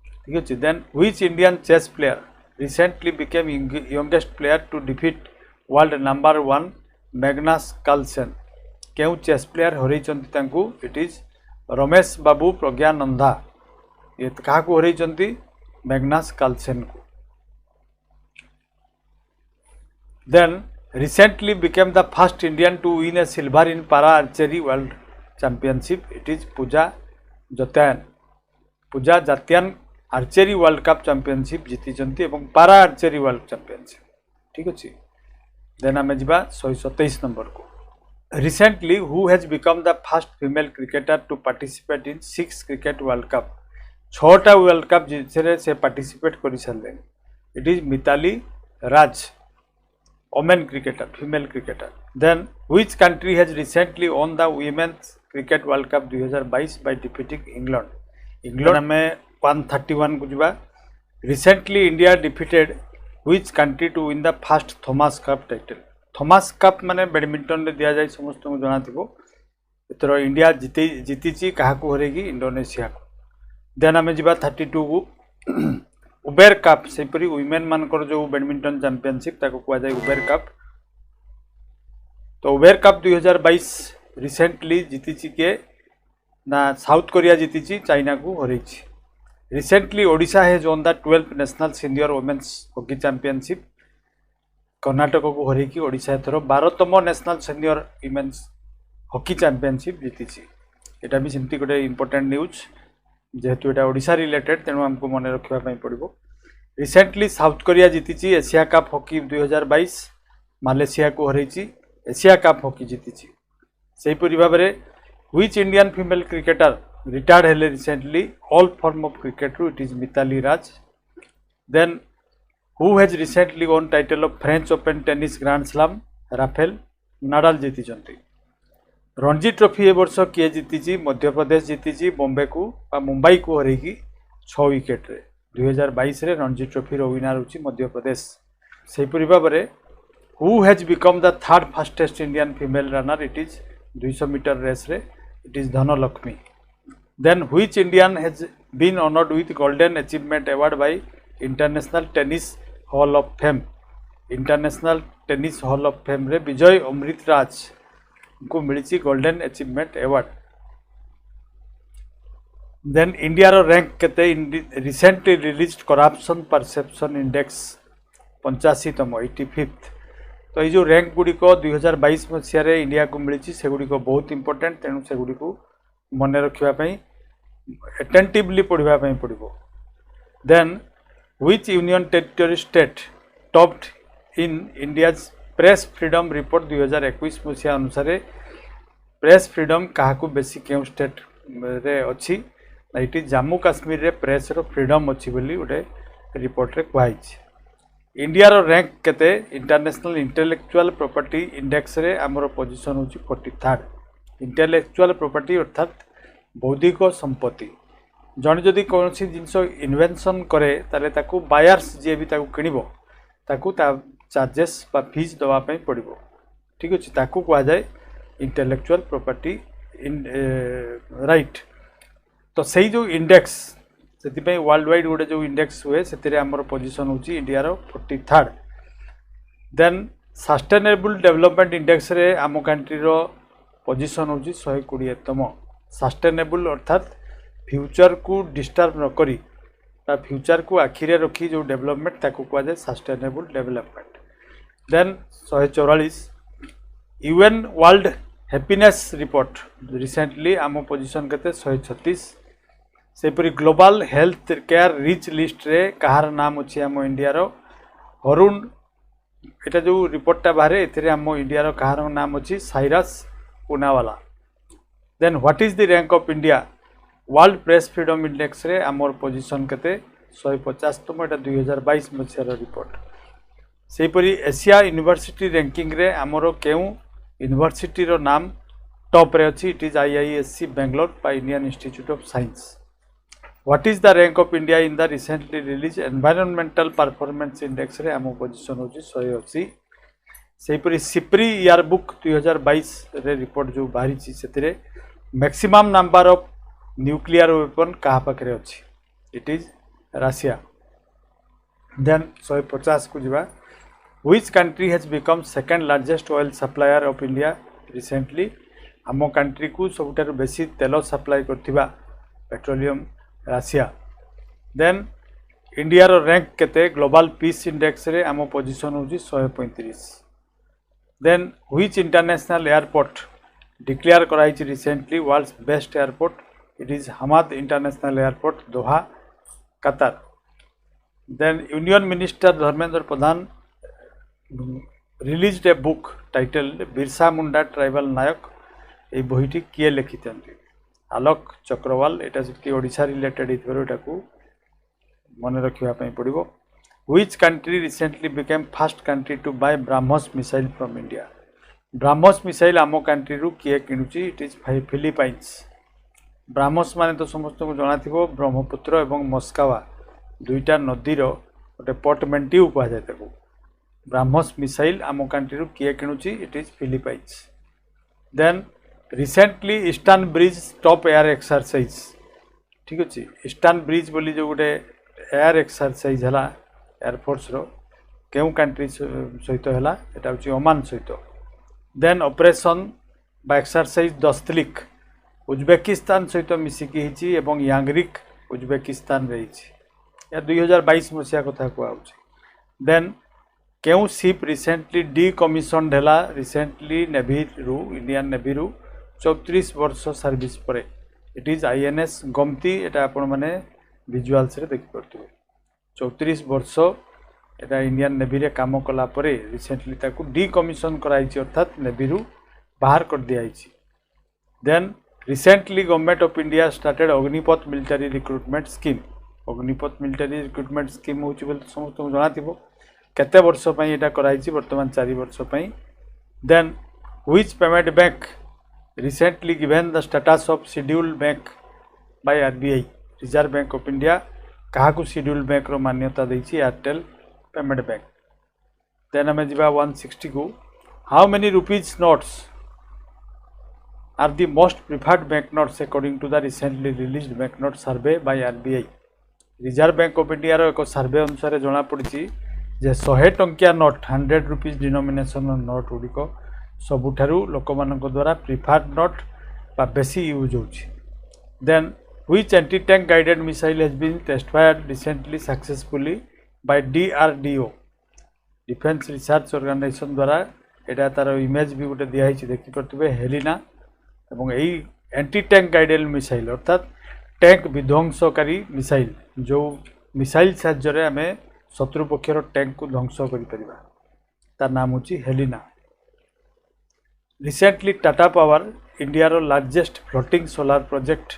A: ठीक अच्छे then which Indian chess player recently became youngest player to defeat world number 1 Magnus Carlsen क्यों chess player हरई it is Ramesh Babu Praggnanandhaa ये क्या हरई Magnus Carlsen को then recently became the first Indian to win a silver in para archery world championship it is Pooja Jatyan archery world cup championship जीति para archery world championship ठीक अच्छे then आम जा 127 नंबर को recently who has become the first female cricketer to participate in 6 cricket world cup 6टा world cup से participate कर सारे it is Mithali Raj women cricketer female cricketer then which country has recently won the women's cricket world cup 2022 by defeating England में 131 को जा recently India defeated which country to win the first Thomas cup title Thomas cup माने badminton रे दिया जाए समस्त को जाना थी एथर इंडिया जीति क्या हरैकी इंडोनेशिया को देन आम जा 32 को उबेर कप सेपरी वुमेन मानकर जो बैडमिंटन चैंपियनशिप कहुए उबेर कप तो उबेर कप 2022 रिसेंटली जीति किए ना साउथ कोरिया जीति चाइना को हरई recently Odisha has won the 12th national senior women's hockey championship Karnataka को हरई ओडिशा एथर 12तम national senior women's hockey championship जीति यहाँ भी सेमती गोटे इंपोर्टेंट न्यूज जेहेतु यहाँ ओडिशा रिलेटेड तेणु आमको मन रखापी पड़ो रिसेंटली साउथ कोरिया जीति एशिया कप हॉकी 2022 मालेशिया को हरई एशिया कप हॉकी जीति से भाव में which Indian female cricketer retired हेले recently all form of cricket it is Mithali Raj then who has recently won title of French Open tennis grand slam Rafael Nadal जीति Ranji trophy ए वर्ष किए जीति मध्य प्रदेश जीति बॉम्बे को मुंबई को हरई 6 विकेट रे 2022 रे रणजी ट्रॉफी विनर होची मध्य प्रदेश से भाव में who has become the third fastest Indian female runner it is 200 metre race रे it is Dhanalakshmi then which Indian has been honoured with golden achievement award by international tennis hall of fame international tennis hall of fame रे विजय अमृतराज को मिली golden achievement award then India रो rank केते recently released corruption perception index 85तम 85th तो ये जो rank गुड़िक 2022 मसीह India को मिली से गुड़िक बहुत इंपोर्टेंट तेणु से गुड़िक मन रखापी एटेंटिवली पढ़ापी पड़ो then which union territory state topped in India's press freedom report 2021 मसीहा अनुसार प्रेस फ्रीडम क्या बेसी क्यों स्टेट रे अच्छी ये जम्मू काश्मीर रे प्रेस रो फ्रीडम अच्छी बोली गोटे रिपोर्ट रे कहुई इंडिया रो रैंक केते इंटरनेशनल इंटेलेक्चुअल प्रॉपर्टी इंडेक्स रे आमर पोजीशन होची 43rd इंटेलेक्चुअल प्रॉपर्टी अर्थात बौद्धिक संपत्ति जन जदि कौन जिनस इन्वेंशन करे ताले ताकू बायर्स जी भी ताकू किनिबो ताकू ता चार्जेस बा फीस दवाई पड़ो ठीक अच्छे ताकू कह जाए इंटेलेक्चुअल प्रॉपर्टी राइट तो सही जो इंडेक्स से वर्ल्ड वाइड गोटे जो इंडेक्स हुए से आमर पोजिशन हूँ India 43rd then sustainable development index रे आम कंट्री पोजिशन हूँ 120तम सस्टेनेबल अर्थात फ्यूचर को डिस्टर्ब न करी फ्यूचर को आखिरे रखी जो डेवलपमेंट ताकू कह जाए sustainable development then 144 UN world happiness report recently आम पोजिशन के 136 सेपरी global health care rich list रे कहार नाम अच्छे आम इंडिया हरुण एटा जो रिपोर्टा बाहर ए आम इंडिया कहार नाम अच्छी Cyrus Poonawalla then what is the rank of India world press freedom index रे आमर पोजिशन के 150तम एटा 2022 मसीहार रिपोर्ट सेपरी एशिया यूनिवर्सिटी रैंकिंग रे आमर केउ यूनिवर्सिटी रो नाम टॉप रे अच्छी it is IISc Bangalore by Indian Institute of Science what is the rank of India in the recently release environmental performance index रे आम पोजिशन हूँ 180 सेपरी SIPRI year book 2022 ray report जो बाहरी से maximum number of nuclear weapon क्या पाखे अच्छी it is Russia then 150 को जीवा which country has become second largest oil supplier of India recently आम कंट्री को सबुठार बेसी तेल सप्लाई करथिबा पेट्रोलियम रशिया देन इंडिया रो रैंक केते ग्लोबल पीस इंडेक्स रे आम पोजिशन हूँ 135 then which international airport declare कराई recently world's best airport it is Hamad international airport Doha Qatar then union minister Dharmendra Pradhan released a book title Birsa Munda tribal Nayak ये बहीटी किए लिखि आलोक चक्रवाल एटा से ओडिशा रिलेटेड इटा को मन रखापी पड़ो which country recently became first country to buy BrahMos missile from India BrahMos missile आम कंट्री रू किए किणुची इट इज फिलिपाइंस ब्रह्मोस माने तो समस्त को जना थी ब्रह्मपुत्र और मस्कावा दुईटा नदीर गोटे पोर्टमेंटिव कह जाए ब्रह्मोस मिसाइल आम कंट्री रू किए किणुची it is Philippines then recently eastern bridge top air exercise ठीक अच्छे ईस्टर्न ब्रिज बोली जो गोटे एयर एक्सरसाइज है एयरफोर्स रो केउ कंट्री सहित है यहाँ हूँ ओमान सहित देन ऑपरेशन बा एक्सरसाइज दस्तलिक उज्बेकिस्तान सहित मिसिकी होती एवं यांगरिक उज्बेकिस्तान रही या 2022 मसीहा कथा कहुच्छे देन केउ शिप रिसेंटली डिकमिशन्ड है रिसेंटली नेवी रू इंडियन नेवी रू 34 वर्ष सर्विस पर इट इज आईएनएस गोमती एटा आपण माने विजुअल्स रे देखि परथि 34 वर्ष एटा इंडियन नेवी रे काम कला परे रिसेंटली ताकू डिकमिशन कराई अर्थात नेवी रू बाहर कर दिया then recently government of India started Agnipath military recruitment scheme Agnipath military recruitment scheme होची बोल समस्त को जाना थिबो केते वर्ष पई एटा कराई वर्तमान 4 वर्ष पई then which payment bank recently given the status of scheduled bank by RBI reserve bank of India क्या scheduled बैंक रो मान्यता देछि एयरटेल पेमेंट बैंक देन आम जा 160 को how many rupees notes are the most preferred bank notes according to the recently released bank note survey by RBI reserve bank of India रो एक survey अनुसार जना पड़ी जे 100 टंकिया नोट 100 रुपीज डिनोमिनेशन नोट गुड़िक सबुठारु लोक मानक द्वारा प्रिफर्ड नोट बा बेसी यूज होछि then which anti tank guided missile has been testified recently successfully by DRDO defence research organisation द्वारा एटा तार इमेज भी गोटे दिखाई देखी पड़े हेलिना एवं यही एंटी टैंक गाइडेड मिसाइल अर्थात टैंक विध्वंसकारी मिसाइल जो मिसाइल साहाय्य आम शत्रु पक्षर टैंक को ध्वंस कर तार नाम हूँ Helina recently Tata power India रो largest floating solar project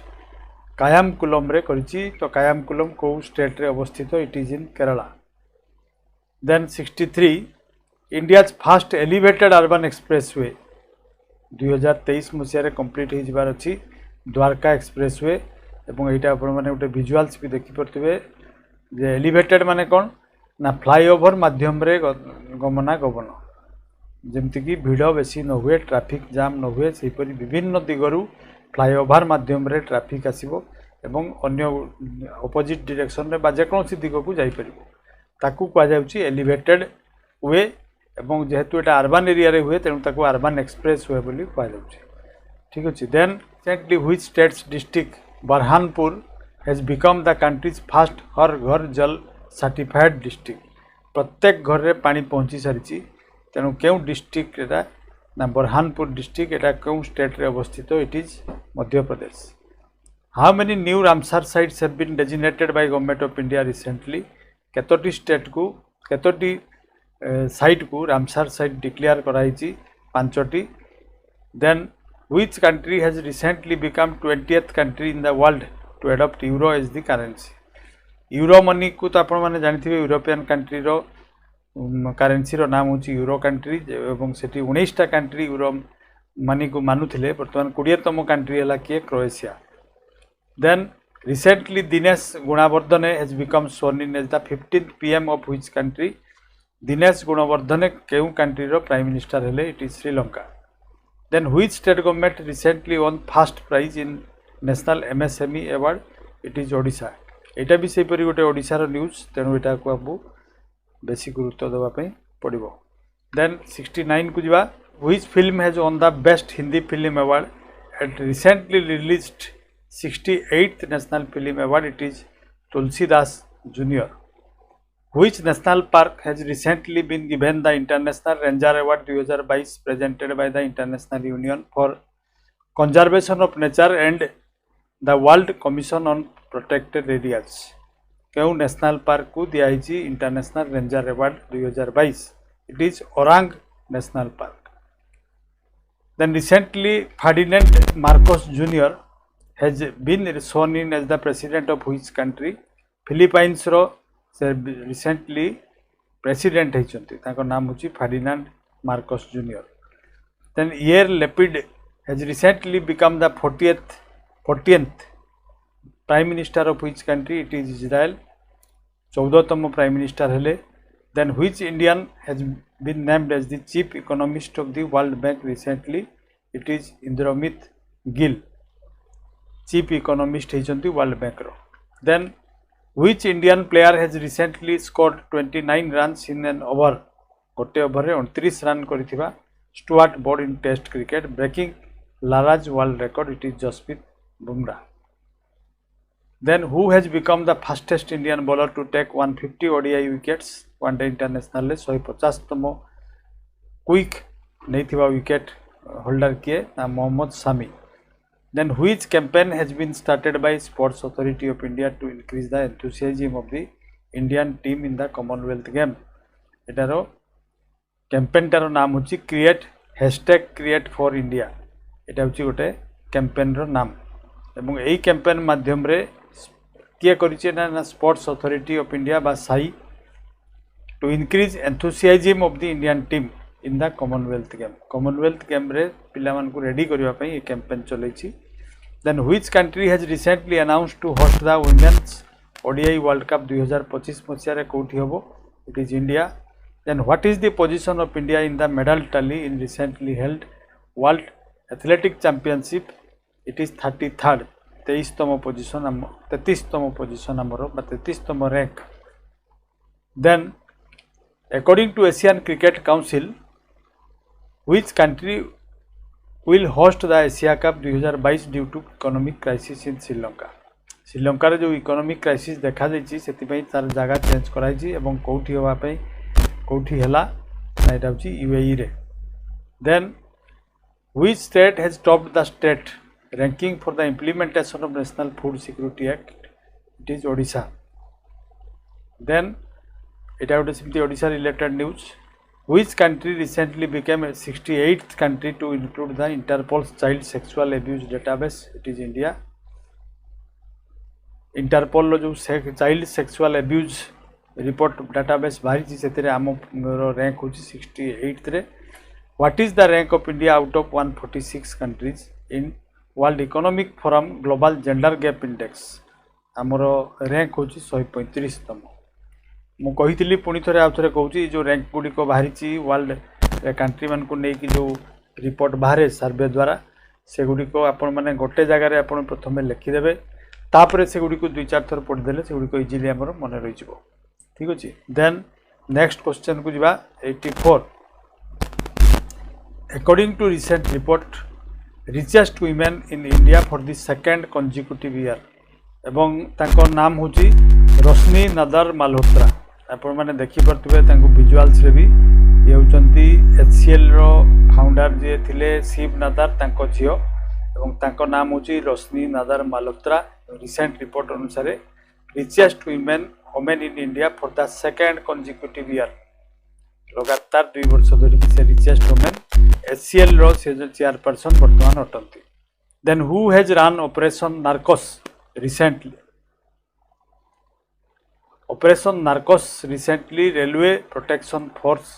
A: Kayamkulam रे करिछि तो कायामकुलम को स्टेट रे अवस्थित it is in Kerala then 63 India's first elevated urban expressway 2023 मसीह कंप्लीट हो जबार अच्छी द्वारका एक्सप्रेसवे एवं यहाँ आपण मैंने गोटे विजुआल्स भी देखिपे जे एलिवेटेड माने कौन ना फ्लाईओवर माध्यम रे गमनागमन जमती भिड़ बेसी न हुए ट्रैफिक जाम न हुए से विभिन्न दिगरु फ्लाईओवर माध्यम रे ट्रैफिक आसीबो एवं अन्य अपोजिट डायरेक्शन रे बा जेकोसी दिग को जाई परिबो ताकू कह जाउची एलिवेटेड वे एवं जेहेतु एटा अर्बन एरिया रे हुए तेणु ताकू अर्बन एक्सप्रेस वे बोली कह जाउची ठीक अछि then recently which state's district Burhanpur has become the country's first Har Ghar Jal certified district प्रत्येक घर रे पानी पहुंची सारी तेणु क्यों डिस्ट्रिक्ट एटा ना बरहानपुर डिस्ट्रिक्ट एटा क्यों स्टेट रे अवस्थित it is Madhya Pradesh how many new Ramsar sites have been designated by government of India recently केतोटी स्टेट को केतोटी साइट को रामसर साइट डिक्लेयर कराई पांचटी then which country has recently become 20th country in the world to adopt euro as the currency euro money को तो आपण माने जानिथिबे यूरोपियन कंट्री रो करेंसी रो नाम होची यूरो कंट्री एवं सेठी 19टा कंट्री यूरो मनी को मानुथिले वर्तमान 20तम कंट्री हला के Croatia then recently Dinesh Gunawardena has become sworn in as the 15th PM of which country Dinesh Gunawardena केउ कंट्री रो प्राइम मिनिस्टर हेले it is Sri Lanka then which state government recently won first prize in national MSME award it is Odisha एटा भी से परि गोटे ओडिशा रो news तेणु एटा को आपको बेसी गुरुत्व देवा पड़ो देन 69 को जीवा which film has won the best Hindi film award at recently released 68th national film award it is Tulsidas junior which national park has recently been given the international ranger award 2022 presented by the International Union for Conservation of Nature and the World Commission on Protected Areas क्यों national park को दिखाई international ranger award 2022 it is Orang national park then recently Ferdinand Marcos junior has been shown in as the president of which country Philippines रो से recently प्रेसिडेंट होती नाम होची Ferdinand Marcos junior then Yair Lapid has recently become the 40th prime minister of which country it is Israel 14तम prime minister हेले then which Indian has been named as the chief economist of the World bank recently it is Indermit Gill chief economist होती World Bank रो then which Indian player has recently scored 29 runs in an over गोटे over रे 29 run करिथिबा Stuart Broad in test cricket breaking Lara's world record it is Jasprit Bumrah Then who has become the fastest Indian bowler to take 150 ODI wickets one day international ले 150तम quick नहीं थिबा wicket holder किए ना मोहम्मद सामी then which campaign has been started by Sports Authority of India to increase the enthusiasm of the Indian team in the Commonwealth game एटारो campaign टारो नाम होची #create for India एटा होची गोटे कैंपेन रो नाम एवं एई कैंपेन माध्यम रे किए करिचे ना स्पोर्ट्स अथॉरिटी ऑफ इंडिया बा SAI to increase enthusiasm of the Indian team in the Commonwealth game रे पिला मान को रेडी करबा पई ए कैंपेन चलैछि then which country has recently announced to host the women's ODI World Cup 2025 मसिया रे कोठी होबो it is India then what is the position of India in the medal tally in recently held world athletic championship it is 33rd 23तम position 33तम position हमर 33तम rank then according to Asian Cricket Council which country will host the Asia Cup 2022 due to economic crisis in Sri Lanka रे जो economic crisis देखा जाइछि सेति पई तार जगह चेंज कराइछि एवं कोठी होबा पई कोठी हला नाइट होछि यूएई रे then which state has topped the state ranking for the implementation of National Food Security Act it is Odisha then it out is the Odisha related news which country recently became a 68th country to include the Interpol's child sexual abuse database it is India Interpol जो child sexual abuse report database बाहरी से आम rank हो 68th रे What is the rank of India out of 146 countries in World Economic Forum Global Gender Gap Index? आमर rank हूँ 135तम। मु कही पुणी थे आउ थे कहूँ जो रैंक गुड़िक बाहरी वर्ल्ड कंट्री मान को लेकिन जो रिपोर्ट बाहर सर्वे द्वारा से गुड़िक आपण मैंने गोटे जगार आप प्रथम लिखिदेवे तापर से गुड़िक 2-4 थर पढ़ीदे से गुड़िक इजिली आम मन रही। ठीक अच्छे। देन नेक्स्ट क्वेश्चन को जीवा 84। According to recent report, richest women in India for the second consecutive year एवं तांको नाम होची रोशनी नदर मालहोत्रा। आपण माने देखि परतबे तांको विजुअल्स रे भी ये होचंती HCL रो फाउंडर जे थिले शिव नदर तांको झियो एवं तांको नाम होची रोशनी नदर मालहोत्रा। रिसेंट रिपोर्ट अनुसार richest women in India for the second consecutive year लगातार 2 वर्ष धरि से richest women HCL रो से चेयरपर्सन वर्तमान अटंती। Then who has run operation Narcos recently? Operation Narcos recently Railway Protection Force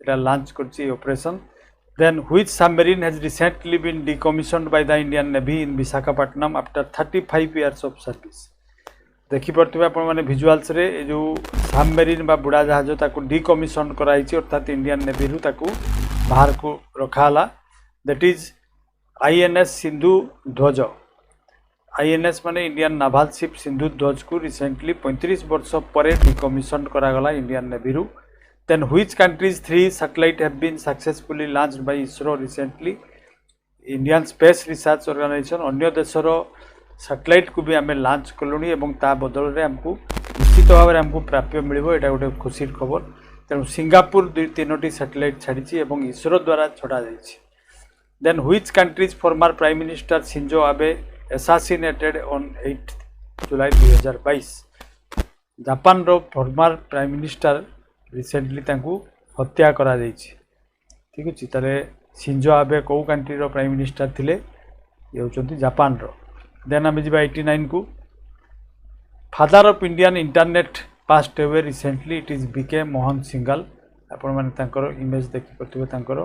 A: it launched kurchi operation. Then which submarine has recently been decommissioned by the Indian Navy in Visakhapatnam after 35 years of service? देखि परतबे आपण माने visuals रे ए जो submarine बा बुड़ा जहाज ताकू डिकमिशन कराइछि अर्थात Indian navy रु ताकू बाहर को रखाला। दैट इज INS सिंधु ध्वज। INS माने इंडियन नाभाल शिप सिंधु ध्वज को रिसेंटली 35 वर्ष पर डिकमिशन करागला इंडियन नेवी रु। Then which countries 3 satellite have been successfully launched by ISRO recently? Indian space research organisation अन्य देशर सैटेलाइट को भी आम लॉन्च कलुणी एवं ता बदल में आमको निश्चित भाव में आमको प्राप्य मिल यहाँ गोटे खुशी खबर। तेणु सिंगापुर 2-3 सैटेलाइट छाड़ी एवं इसरो द्वारा छड़ा जाइए। Then which country's former prime minister Shinzo Abe assassinated on 8 July 2022? Japan रो फॉर्मर प्राइम मिनिस्टर रिसेंटली तांकू हत्या करा जाइए। ठीक अच्छे। ताले शिंजो आबे कौ कंट्री रो प्राइम मिनिस्टर थिले? ये होचंती जापान रो। देन आम जी 89 को father of Indian internet passed away recently it is B K Mohan Syngal. आपण माने तांकर इमेज देखि परतबे तांकर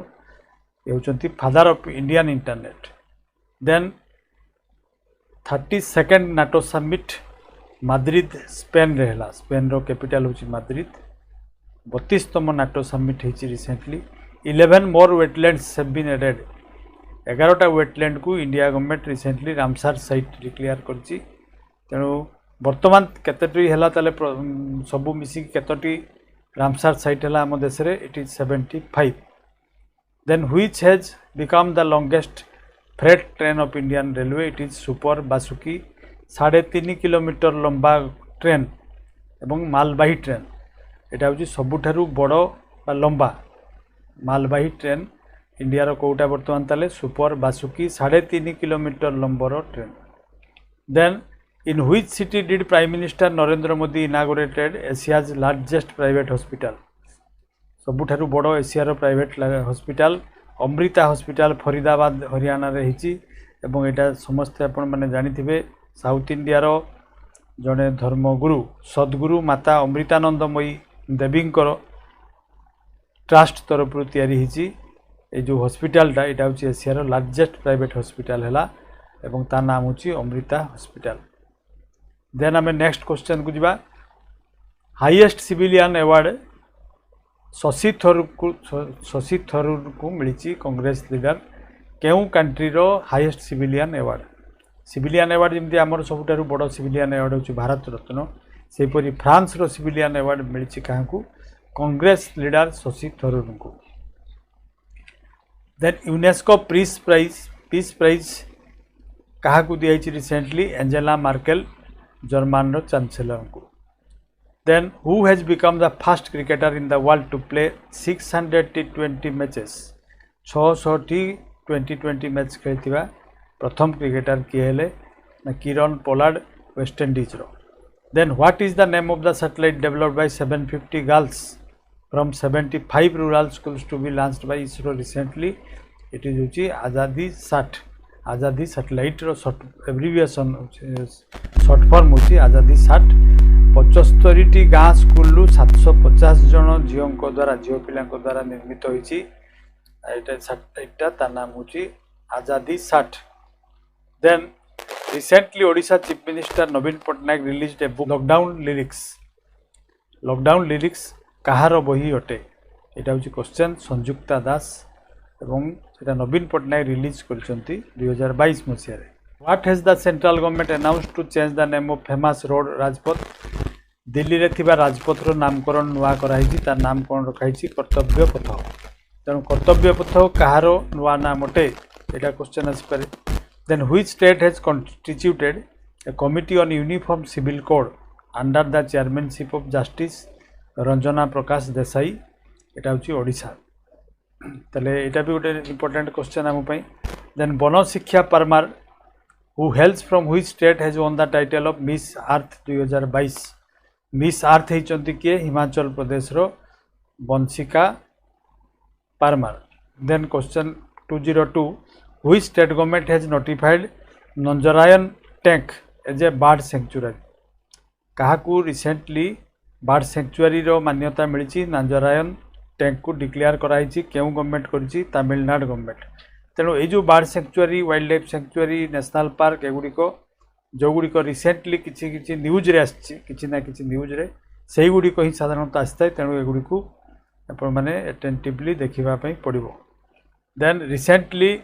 A: ये होचंती father of Indian internet. Then 32nd NATO summit Madrid Spain रहला। स्पेन रो कैपिटल होची माद्रिद। 32तम नाटो समिट हेची recently. 11 more wetlands have been added. 11टा वेटलैंड को India government recently Ramsar site declare करछि। तेणु वर्तमान केतटी हैला ताले सबु मिसी केतटी रामसार साइट हैला हम देश रे? It is 75। Then which has become the longest freight train of Indian railway? It is super Vasuki. 3.5 kilometre लंबा ट्रेन एवं मालवाही ट्रेन। एटा होची सबुठारु बड़ बा लंबा मालवाही ट्रेन इंडिया रो कोटा वर्तमान ताले सुपर बासुकी 3.5 किलोमीटर लंबर train. Then in which city did prime minister Narendra Modi inaugurated Asia's largest private hospital? सबुठारु बड़ एशिया रो private hospital Amrita hospital Faridabad Haryana रे हिची। एवं एटा समस्त आपण माने जानिथिबे साउथ इंडिया रो जने धर्मगुरु सद्गुरु माता अमृतानंदमयी देवींकर ट्रस्ट तरफ तैयारी हिची। ये जो हॉस्पिटलटा यहाँ हूँ एशियार लार्जेस्ट प्राइवेट हॉस्पिटल है एवं ता नाम हूँ अमृता हॉस्पिटल। देन आम नेक्स्ट क्वेश्चन को जीवा। Highest civilian award Shashi Tharoor को मिली कांग्रेस लीडर केउ कंट्री रो highest civilian award? Civilian award जमी आमर सबुठारु बड़ सिविलियन अवार्ड हूँ भारत रत्न सेपरी फ्रांस रो सिविलियन अवार्ड मिली क्या कांग्रेस लीडर शशि थरूर को। देन यूनेस्को पीस प्राइज क्या दिखाई रिसेंटली? एंजेला मार्केल जर्मन रो चांसेलर को। Then who has become the first cricketer in the world to play 600 T20 matches? 600 T20 match खेलता प्रथम क्रिकेटर किए हेले ना किरण पोलार्ड वेस्ट इंडीज रो। Then what is the name of the satellite developed by 750 girls from 75 rural schools to be launched by ISRO recently? It is होची आजादी 60। आजादी सैटेलाइट रो शॉर्ट एब्रिविएशन शॉर्ट फॉर्म होची आजादी 60। 75टी गाँ school 750 जन झीओं द्वारा झीओ पिला द्वारा निर्मित होईची एटा ता नाम होची आजादी 60। Then recently Odisha chief minister Naveen Patnaik released a book lockdown lyrics कहार बही अटे एटा होची क्वेश्चन संयुक्ता दास एवं सेटा नवीन पटनायक रिलीज करछंती 2022 मसिया रे। What has the central government announced to change the name of famous road Rajpath Delhi रे थिबा राजपथ रो नामकरण नुआ कराइछि तार नाम कोन रखाइछि कर्तव्य पथ। तेणु कर्तव्य पथ कहार नुआ नाम अटे एटा क्वेश्चन आसी पारे। Then which state has constituted a committee on uniform civil code under the chairmanship of justice Ranjana Prakash Desai एटा होची ओडिशा। तले एटा भी गोटे इंपोर्टेंट क्वेश्चन आम पई। Then Vanshika Parmar who hails from which state has won the title of Miss Earth 2022। Miss Earth होती किए हिमाचल प्रदेश रो Vanshika Parmar. Then question 202 which state government has notified Nanjarayan tank as a bird sanctuary. कहा रिसेंटली बर्ड सेंचुरी रो मान्यता मिली Nanjarayan tank को declare कराई क्यों गवर्नमेंट करी तमिलनाडु गवर्नमेंट। तेणु ये जो bird sanctuary wild life sanctuary national park एगुड़िक जो गुड़िक रिसेंटली किसी न्यूज रे किसी ना किसी न्यूज रे से गुड़िक ही साधारणतः आसी था। तेणु एगुड़ी आपण मैंने अटेंटिवली देखापी पड़ो। Then recently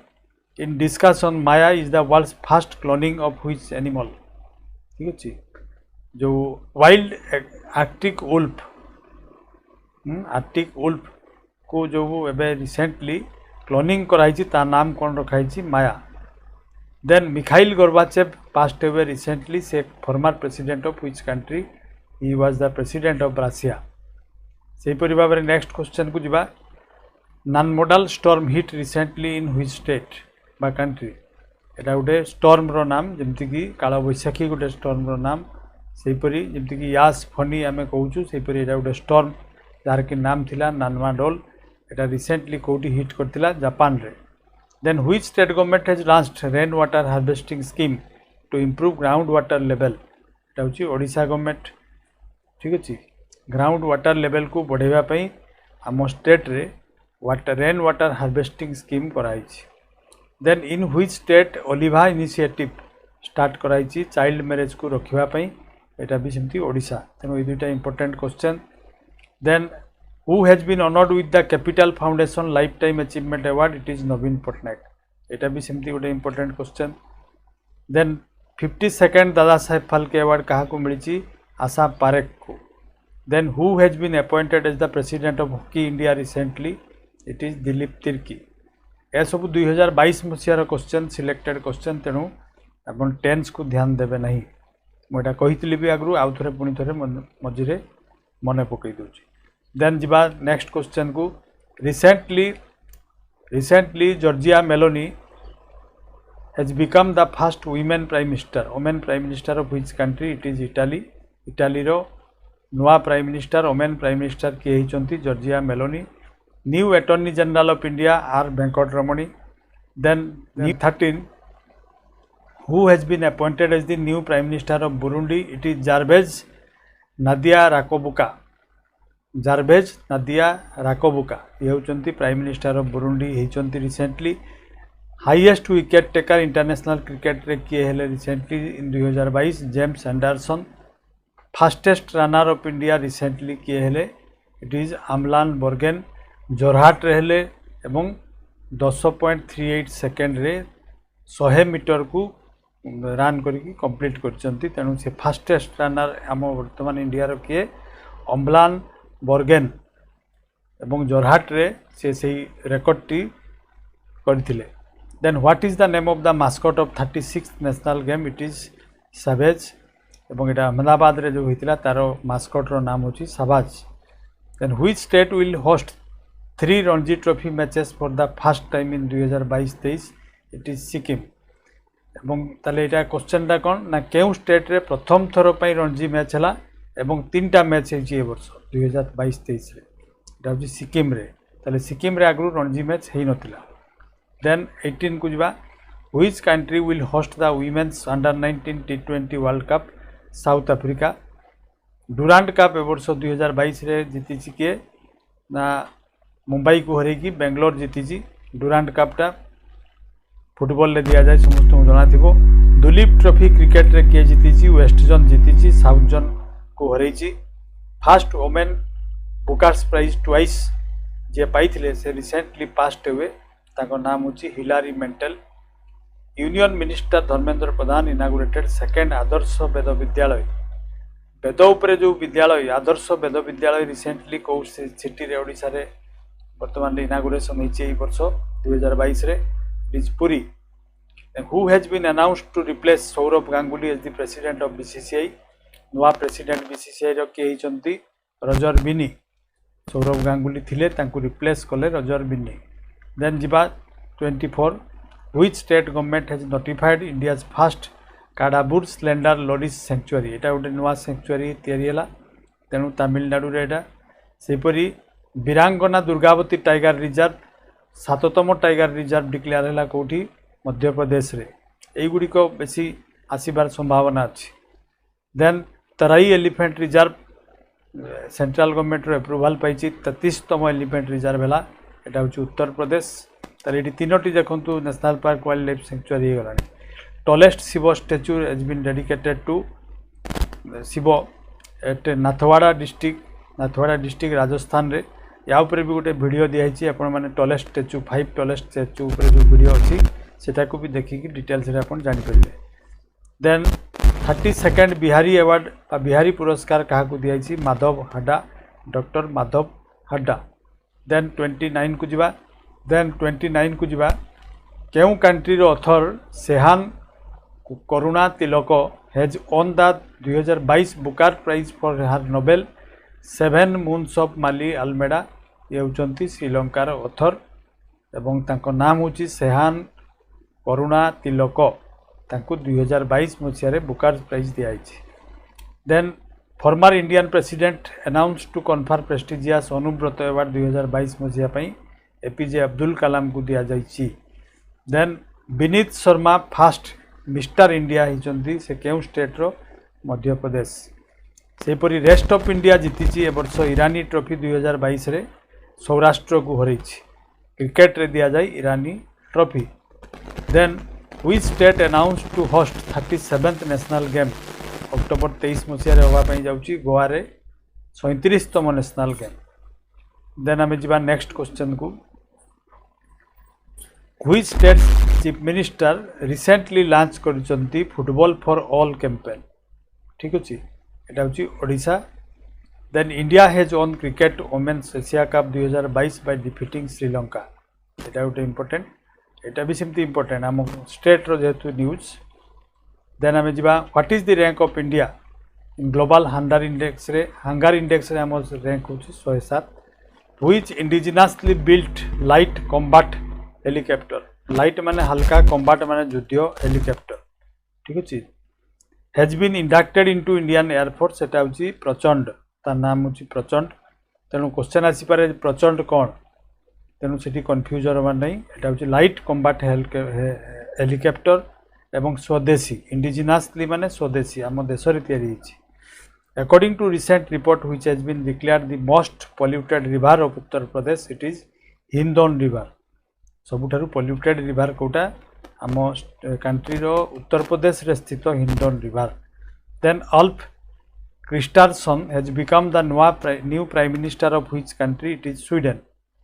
A: in discussion Maya is the world's first cloning of which animal. ठीक अच्छे जो वाइल्ड आर्कटिक उल्फ को जो एबे रिसेंटली क्लोनिंग कराई ता नाम कौन रखाई माया। Then Mikhail Gorbachev passed away recently से former president of which country he was the president of Russia. से भाव में नेक्स्ट क्वेश्चन को जीवा Nanmadol storm hit recently in which state बा कंट्री। एटा गोटे स्टॉर्म रो नाम जमती कि काला बैशाखी गोटे स्टॉर्म रो नाम सेपरी जमती कि यास फनी आमे कहूछु सेपरी एटा गोटे स्टॉर्म जार कि नाम थिला नानमाडोल। एटा रिसेंटली कोटी हिट करथिला जापान रे। Then which state government has launched rain water harvesting scheme to improve ground water level. एटा होची ओडिशा गवर्नमेंट। ठीक अच्छे ग्राउंड वाटर लेवल को बढ़ावाई आम स्टेट रे रेन वाटर हार्वेस्टिंग स्कीम कराई। देन इन व्हिच स्टेट ओलिभा इनिशिएटिव स्टार्ट कराई चाइल्ड मैरेज को रखापी एटा भी सेमती ओडिशा। तेणु ये दुईटा important question. Then who has been honoured with the Capital Foundation lifetime achievement award it is Naveen Patnaik. एटा भी सेमती गोटे important question. Then 52nd Dada Saheb Phalke award क्या मिली आशा पारेख को। Then who has been appointed as the president of hockey India recently it is Dilip Tirkey. यह सब 2022 मसीहार question selected question. तेणु आप टेन्स को ध्यान देवे नहीं मुझे कही भी आगु आउ थे पुणी थे मझे मन पकई दूची। देन जीवा नेक्स्ट क्वेश्चन को recently Giorgia Meloni has become the first women prime minister of which country it is Italy. Italy रो नुआ prime minister women prime minister किए होती Giorgia Meloni. New attorney general of India R Venkat Ramani. Then 13 who has been appointed as the new prime minister of Burundi it is Gervais Ndirakobuca ये होती prime minister of Burundi होती recently. Highest wicket taker international cricket रे किए हेले recently in 2022 James Anderson. Fastest runner of India recently किए हेले it is Amlan बोर्गेन Jorhat हेले एवं 10.38 सेकेंड रे 100 मीटर को रन करके कंप्लीट करचंती। तेणु से फास्टेस्ट रनर आम वर्तमान इंडिया रो किए अमलान बोर्गेन एवं जोरहाट रे से सही रेकर्ड टी करथिले। Then what is the name of the mascot of 36th national game it is Savaj एवं एटा अहमदाबाद रे जो होइतिला तारो मास्कट रो नाम होची साबाज। Then which state will host 3 Ranji trophy matches for the first time in 2022-23 it is Sikkim. एवं ताले एटा क्वेश्चनटा कौन ना केउ स्टेट रे प्रथम थर पई रणजी मैच हला एवं 3टा मैच होची ए वर्ष 2022-23 रे एटा होची सिक्किम रे। ताले सिक्किम रे आगु रणजी मैच हेई नथिला। देन 18 को जीवा which country will host the women's under 19 T20 world Cup South Africa. Durand Cup ए वर्ष 2022 रे जीति किए ना मुंबई को हरैकी बेंगलोर जीति डुरांट कपटा फुटबॉल रे दिया जाए समस्त जना थिबो। दुलीप ट्रॉफी क्रिकेट रे किए जीति वेस्ट जोन जीति साउथ जोन को हरैची। First women Booker's prize twice जे पाइथिले से रिसेंटली पास्ट हुए ताको नाम होची Hilary Mantel. Union minister Dharmendra Pradhan inaugurated second Adarsh Ved Vidyalaya वेद उपरे जो विद्यालय आदर्श वेद विद्यालय रिसेंटली कौ सिटी रे ओडिसा रे वर्तमान इनागुरेशन होई वर्ष 2022 रे Puri. Who has been announced to replace Sourav Ganguly as the president of BCCI. नुआ प्रेसिडेंट बीसीसीआई रो के हिचंती रजर बिनी। सौरभ गांगुली थिले तांकु रिप्लेस कले रजर बिनी। देन जिबा 24 which state government has notified India's first Kadavur slender loris sanctuary. एटा गोटे नुआ सेंचुरी तैयारी है तेणु तमिलनाडु रे एटा। सेपरी वीरांगना दुर्गावती टाइगर रिजर्व 7तम टाइगर रिजर्व डिक्लेयर है कौटी मध्य प्रदेश रे। एगुड़िक बेसी आसबार संभावना अच्छी। Then Terai elephant reserve central government approval पाई 33तम एलिफेंट रिजर्व है यहाँ हूँ उत्तर प्रदेश। तार ये 3टी देखु national park wild life sanctuary हो गला। Tallest Shiv statue has been dedicated to Shiv at Nathdwara district Rajasthan रे। या ऊपर भी गोटे वीडियो दिखाई आपण मैंने टॉलेस्ट स्टैच्यू 5 टॉलेस्ट स्टैच्यू ऊपर जो वीडियो अच्छी सेटा को भी देखिकी डिटेल्स आपण जानि परिबे। Then 32nd Bihari award Bihari पुरस्कार क्या दिखाई माधव हड्डा डॉक्टर माधव हड्डा। देन 29 को जीवा। देन 29 को जीवा केउ कंट्री रो author Shehan Karunatilaka has won the 2022 Booker prize for her novel 7 moons of Maali Almeida. ये होचंती श्रीलंकार ऑथर एवं तांको नाम होची सेहान करुणा तिलक। तांको 2022 मसीह बुकार प्राइज दिया। Then former Indian president announce to confer prestigious Anuvrat award 2022 मसीहा एपीजे अब्दुल कलाम को दिया जाइछि। Then Vineet Sharma first Mister India होती से केउ स्टेट रो मध्य प्रदेश। सेपरी रेस्ट ऑफ इंडिया जीति ए वर्ष ईरानी ट्रॉफी 2022 रे सौराष्ट्र को हरैछि। क्रिकेट रे दिया जाए Irani trophy. Then which state announce to host 37th national game October 23 मसीह होगापी जाऊँगी गोवा रे 37तम नेशनल गेम। देन आम जा नेक्स्ट क्वेश्चन को। Which state chief minister recently launch करिसंती फुटबॉल फॉर ऑल कैंपेन। ठीक अच्छे यहाँ हूँ Odisha. Then India has won cricket women's Asia Cup 2022 by defeating Sri Lanka. यहाँ गोटे इम्पोर्टेंट यहाँ भी सेमती इम्पोर्टेंट आम स्टेट रो जेहेतु न्यूज। देन आम जा what is the rank of India in global hunger index रे आम रैंक हूँ 107। Which indigenously built light combat helicopter. Light माने हल्का कॉम्बैट माने युद्ध हेलिकॉप्टर। ठीक अच्छे has been inducted into Indian Air Force. एटा हूँ प्रचंड तार नाम हूँ प्रचंड। तेणु क्वेश्चन आसीपे प्रचंड कौन तेणु से कन्फ्यूजन हमार नहीं। यहाँ हूँ लाइट कॉम्बैट हेलिकॉप्टर एवं स्वदेशी इंडिजिनसली माने स्वदेशी आम देश में। According to recent report which has been declared the most polluted river of Uttar Pradesh it is Hindon river. सबुठारु पॉल्यूटेड रिवर कोटा आम कंट्री रो उत्तर प्रदेश रे स्थित Hindon river. Then Ulf Kristersson has become the new prime minister of which country it is Sweden.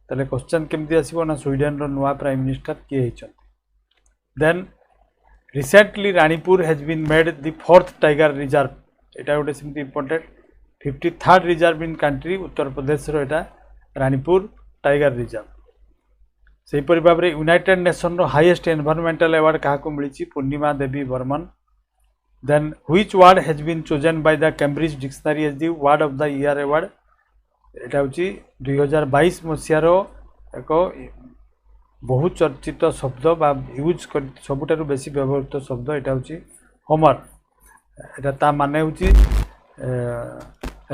A: ताले question केमती आसीबो ना स्वीडन रो नुआ प्राइम मिनिस्टर किए हिचन। Then recently Ranipur has been made the 4th tiger reserve. एटा गोटे सेमती important 53rd reserve in country Uttar Pradesh रो एटा रानीपुर टाइगर रिजर्व। सेहीपरि भाव में यूनाइटेड नेशन रो हाईएस्ट एनवायरमेंटल अवार्ड क्या मिली Purnima Devi Barman. Then which word has been chosen by the Cambridge dictionary as the word of the year award. यहाँ हूँ 2022 मसीहार एक बहुत चर्चित शब्द बा यूज कर सबुठारु बेसी व्यवहृत शब्द यहाँ हूँ होमर। यहाँ ता माने हूँ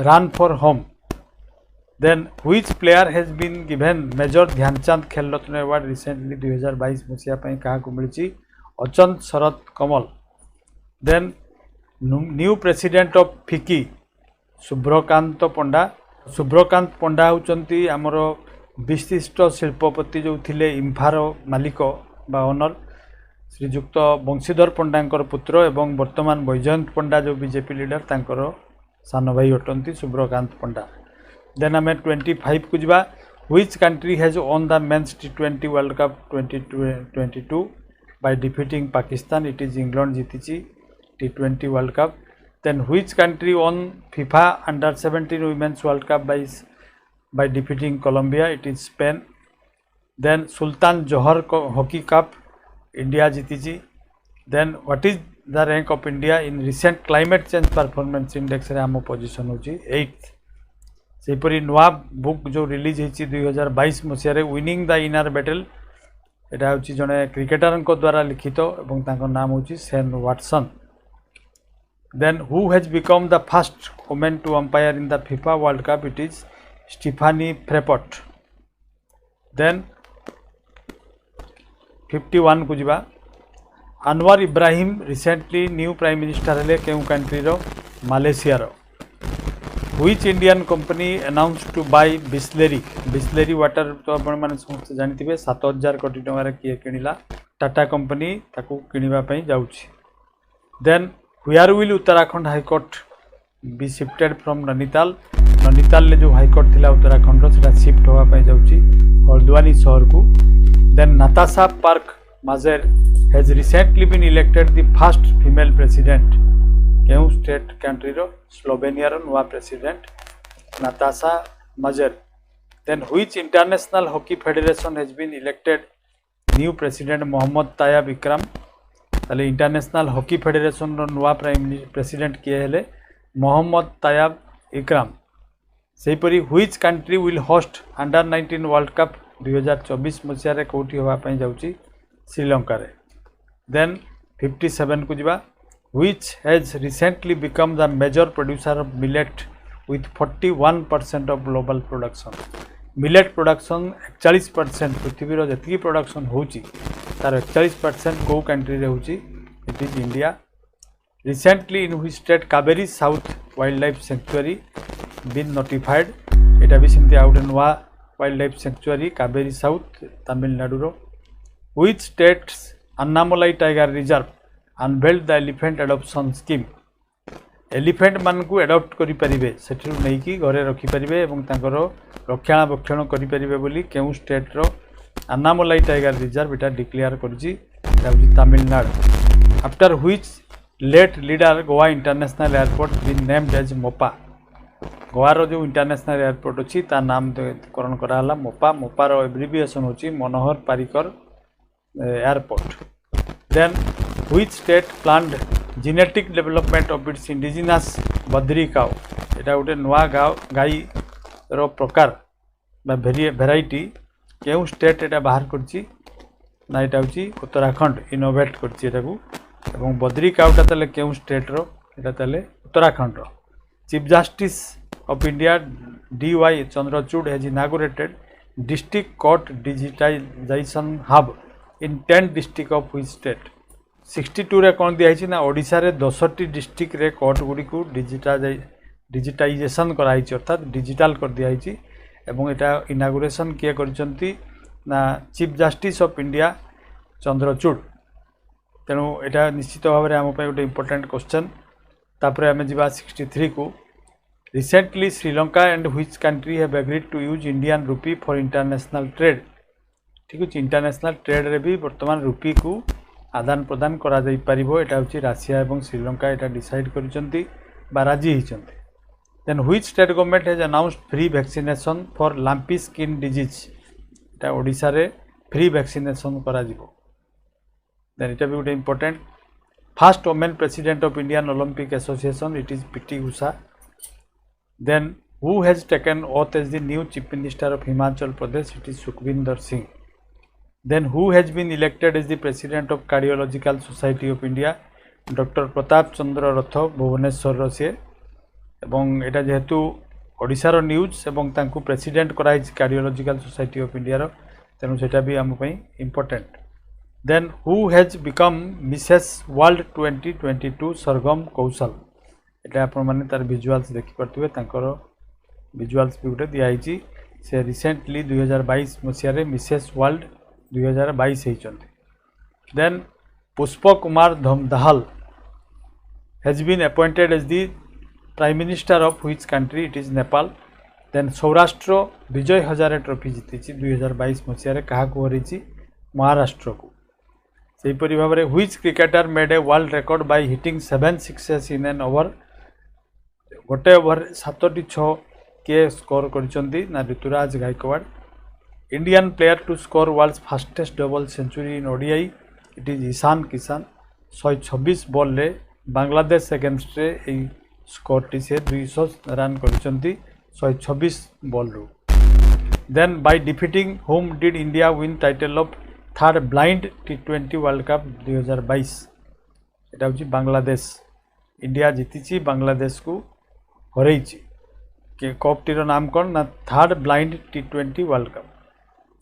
A: run for home. Then which player has been given Major Dhyanchand Khel Ratna award recently 2022 मसीहा क्या मिली Achanta Sharath Kamal. Then new president of FICCI Subhrakant पंडा। शुभ्रकांत पंडा होचंती आमर विशिष्ट शिल्पपति जो थिले इम्फार मालिक बा ओनर श्रीजुक्त बंशीधर पंडांकर पुत्र एवं वर्तमान बैजयंत पंडा जो बीजेपी लीडर तांकर सान भाई अटंती शुभ्रकांत पंडा। देन आम 25 को जा which country has won the men's T20 world cup 2022 by defeating Pakistan. It is England जीती T20 world cup. Then which country won FIFA under 17 women's world cup by defeating Colombia. It is Spain. Then Sultan Johar Hockey Cup India जीतीची। Then what is the rank of India in recent climate change performance index रे आम position होची 8th। सेपरी नुआ book जो release होची 2022 मसीह winning the inner battle एटा होची जने cricketer द्वारा लिखित एवं तांको नाम होची Sen Watson. Then who has become the first woman to umpire in the FIFA World Cup? It is Stephanie Frappart। Then 51 को जिबा Anwar Ibrahim recently new prime minister हेले केउ कंट्री रो मालेशिया रो। Which Indian company announce to buy Bisleri water तो आपण माने समस्त जानिथिबे 7000 कोटी टंका किए किनिला टाटा कंपनी ताकू किनिबा पई जाउछि। Then where will Uttarakhand high court be shifted from Nainital ले जो हाईकोर्ट थिला उत्तराखंड से शिफ्ट होगा पाई जाउची हल्द्वानी शहर को। Then Natasha Pirc Musar has recently been elected the first female president केउ स्टेट कंट्री रो स्लोवेनिया रो नुआ president Natasha Musar. Then which international hockey federation has been elected new president Mohammad Tayyab Ikram. ताले इंटरनेशनल हॉकी फेडरेशन रो नुआ prime president किए हेले मोहम्मद तायब इकराम। सेपरी which country will host under 19 world cup 2024 मसीह कौटी होगापी जाऊँगी श्रीलंका रे। देन 57 को जा which has recently become the major producer of millet with 41% of global production. Millet production 41% पृथ्वीर जी प्रोडक्शन होची तार 41% कौ कंट्री रे होची? It is India. Recently in which state Kaveri south wild life sanctuary been notified. एटा भी सेमती आउट नुआ wild life sanctuary Cauvery south Tamil रो। Which states Annamalai tiger reserve unveiled the elephant adoption scheme. Elephant मान को एडॉप्ट करि परिबे सेठिरु नै कि घरे रखि परिबे एवं तांकर रक्षणाबेक्षण करि परिबे बोली केउ स्टेट रो अन्नामलाई टाइगर रिजर्व एटा डिक्लेयर करछि Tamil Nadu. After which late leader Goa international airport been named as Mopa. गोवार जो इंटरनेशनल एयरपोर्ट अच्छी ता नामकरण कराला मोपा। मोपार एब्रिविएशन होची Manohar Parrikar airport. Then which state planned genetic development of its indigenous Badri cow. एटा गोटे नुआ गाई रो प्रकार बा भेराइटी केउ स्टेट एटा बाहर करछि ना एटा होची उत्तराखंड इनोवेट करछि एटाकू। एवं बद्री काउटा ताले केउ स्टेट रो एटा ताले उत्तराखंड रो। Chief justice of India DY Chandrachud has inaugurated district court digitisation hub in 10 district of which state. 62 रे कौन दिखाई ना ओडिशा रे 10टी डिस्ट्रिक्ट रे कोर्ट गुडी को डिजिटाइजेशन कराई अर्थात डिजिटल कर दिखाई एवं एटा इनागुरेशन किए करचंती ना chief justice of India Chandrachud. तेणु एटा निश्चित भाव में आम गोटे इंपोर्टेंट क्वेश्चन। तापर आम जा 63 को recently Sri Lanka and which country have agreed to use Indian rupee for international trade. ठीक अच्छे इंटरनेशनल ट्रेड रे भी वर्तमान रुपी को आदान प्रदान करा जाई परिबो। एटा होची राशिया एवं श्रीलंका एटा डिसाइड करिसंती बा राजी हिचंती। Then which state government has announced free vaccination for lumpy skin disease. एटा ओडिशा रे फ्री वैक्सीनेशन करा जिवो। देन इट भी गोटे important first women president of Indian Olympic association it is PT Usha. Then who has taken oath as the new chief minister of Himachal Pradesh it is Sukhvinder Singh. Then who has been elected as the president of cardiological society of India doctor Pratap Chandra Rath Bhubaneswar से। एवं एटा जेहेतु ओडिशार news एवं तांकु president कराई cardiological society of India रो तेणु सेटा भी आम पई important. Then who has become Mrs World 2022 Sargam Koushal. एटा आपण माने तार विजुअल्स देखि परथिबे तांकर विजुअल्स भी गोटे दिखाई से रिसेंटली 2022 मसीह मिसेस वर्ल्ड 2022 होती। देन पुष्प Kumar धमदाहाल has been appointed as the Prime Minister of which country? It is Nepal. Then Saurashtra Vijay Hazare trophy जीती 2022 मसीह क्या हरी महाराष्ट्र को। सेहीपरि भाव में which cricketer made a world record by hitting 7 sixes in an over, गोटे ओवर 7टी 6 के स्कोर करिसेंती ना Ruturaj Gaikwad. Indian player to score world's fastest double century in ODI, it is Ishan Kishan. 126 ball रे बांग्लादेश अगेंस्ट रे स्कोर टी से 200 रन करिसेंती 126 बॉल रू। Then by defeating whom did India win title of third blind T20 world cup 2022, एटा होची Bangladesh. India जीती बांग्लादेश को हरई के कप टीर नाम कौन ना third blind T20 world cup.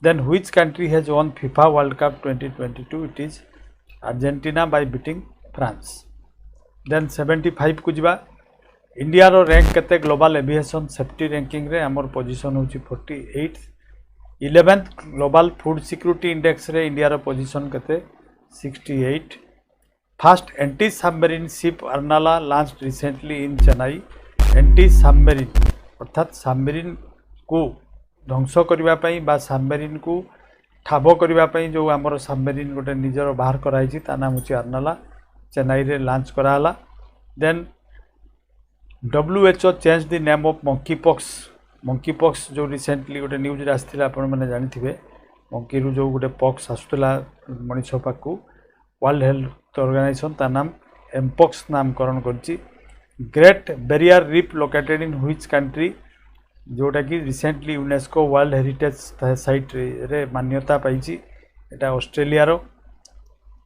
A: Then which country has won FIFA world cup 2022, it is Argentina by beating France. Then 75 को जिबा। इंडिया रो रैंक केते ग्लोबल एविएशन सेफ्टी रैंकिंग रे हमर पोजीशन होची 48। 11th global food security index रे India रो पोजीशन केते 68। First anti submarine ship Arnala launched recently in Chennai. Anti submarine अर्थात सबमरीन को ध्वंस करबा पई बा सबमरीन को ठाबो करबा पई जो हमर सबमरीन गोटे निजर बाहर कराई ता नाम होची अर्नाला, चेन्नई रे लॉन्च कराला। Then WHO change the name of monkey pox जो रिसेंटली गोटे न्यूज आसला आपण मैंने जानी मंकी रू जो गोटे पॉक्स आसुला मनीष पाक वर्ल्ड हेल्थ ऑर्गेनाइजेशन ता नाम एमपॉक्स नामकरण करछि। Great barrier reef located in which country, जोटा कि recently UNESCO world heritage site रे मान्यता पाई, एटा ऑस्ट्रेलिया रो।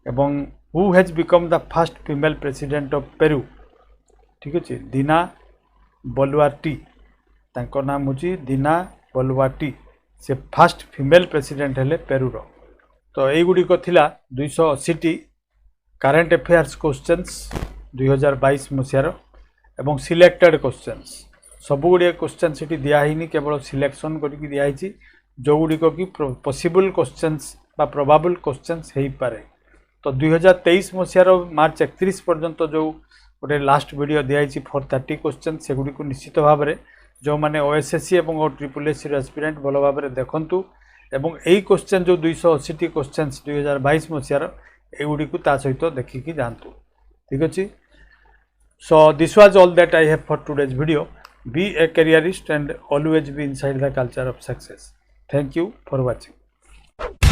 A: एवं who has become the first female president of Peru, ठीक अच्छे दीना बलुआटी, तांको नाम होची दीना बलुआटी, से फर्स्ट फीमेल प्रेसिडेंट हेले पेरू रो। तो यही गुड़िक थिला 280 करेंट अफेयर्स क्वेश्चंस 2022 मसीहार एवं सिलेक्टेड क्वेश्चंस। सबुगुड़े क्वेश्चन से दिखाही केवल सिलेक्शन करके दिखाई जो गुड़िक कि पॉसिबल क्वेश्चंस बा प्रोबेबल क्वेश्चंस हो पारे। तो 2023 मसीहार मार्च 31 पर्यंत जो गोटे लास्ट वीडियो दिखाई फॉर 30 क्वेश्चन से गुड़ी निश्चित भाव में जो मैंने ओएसएससी और SSC एस्पिरेंट भल भाव में देखूँ एवं यही क्वेश्चन जो 280 क्वेश्चन 2022 मसीहार एगुड़ी ता सहित देखिकी जातु, ठीक अच्छे। So this was all that I have for today's video. Be a careerist and always be inside the culture of success. Thank you for watching.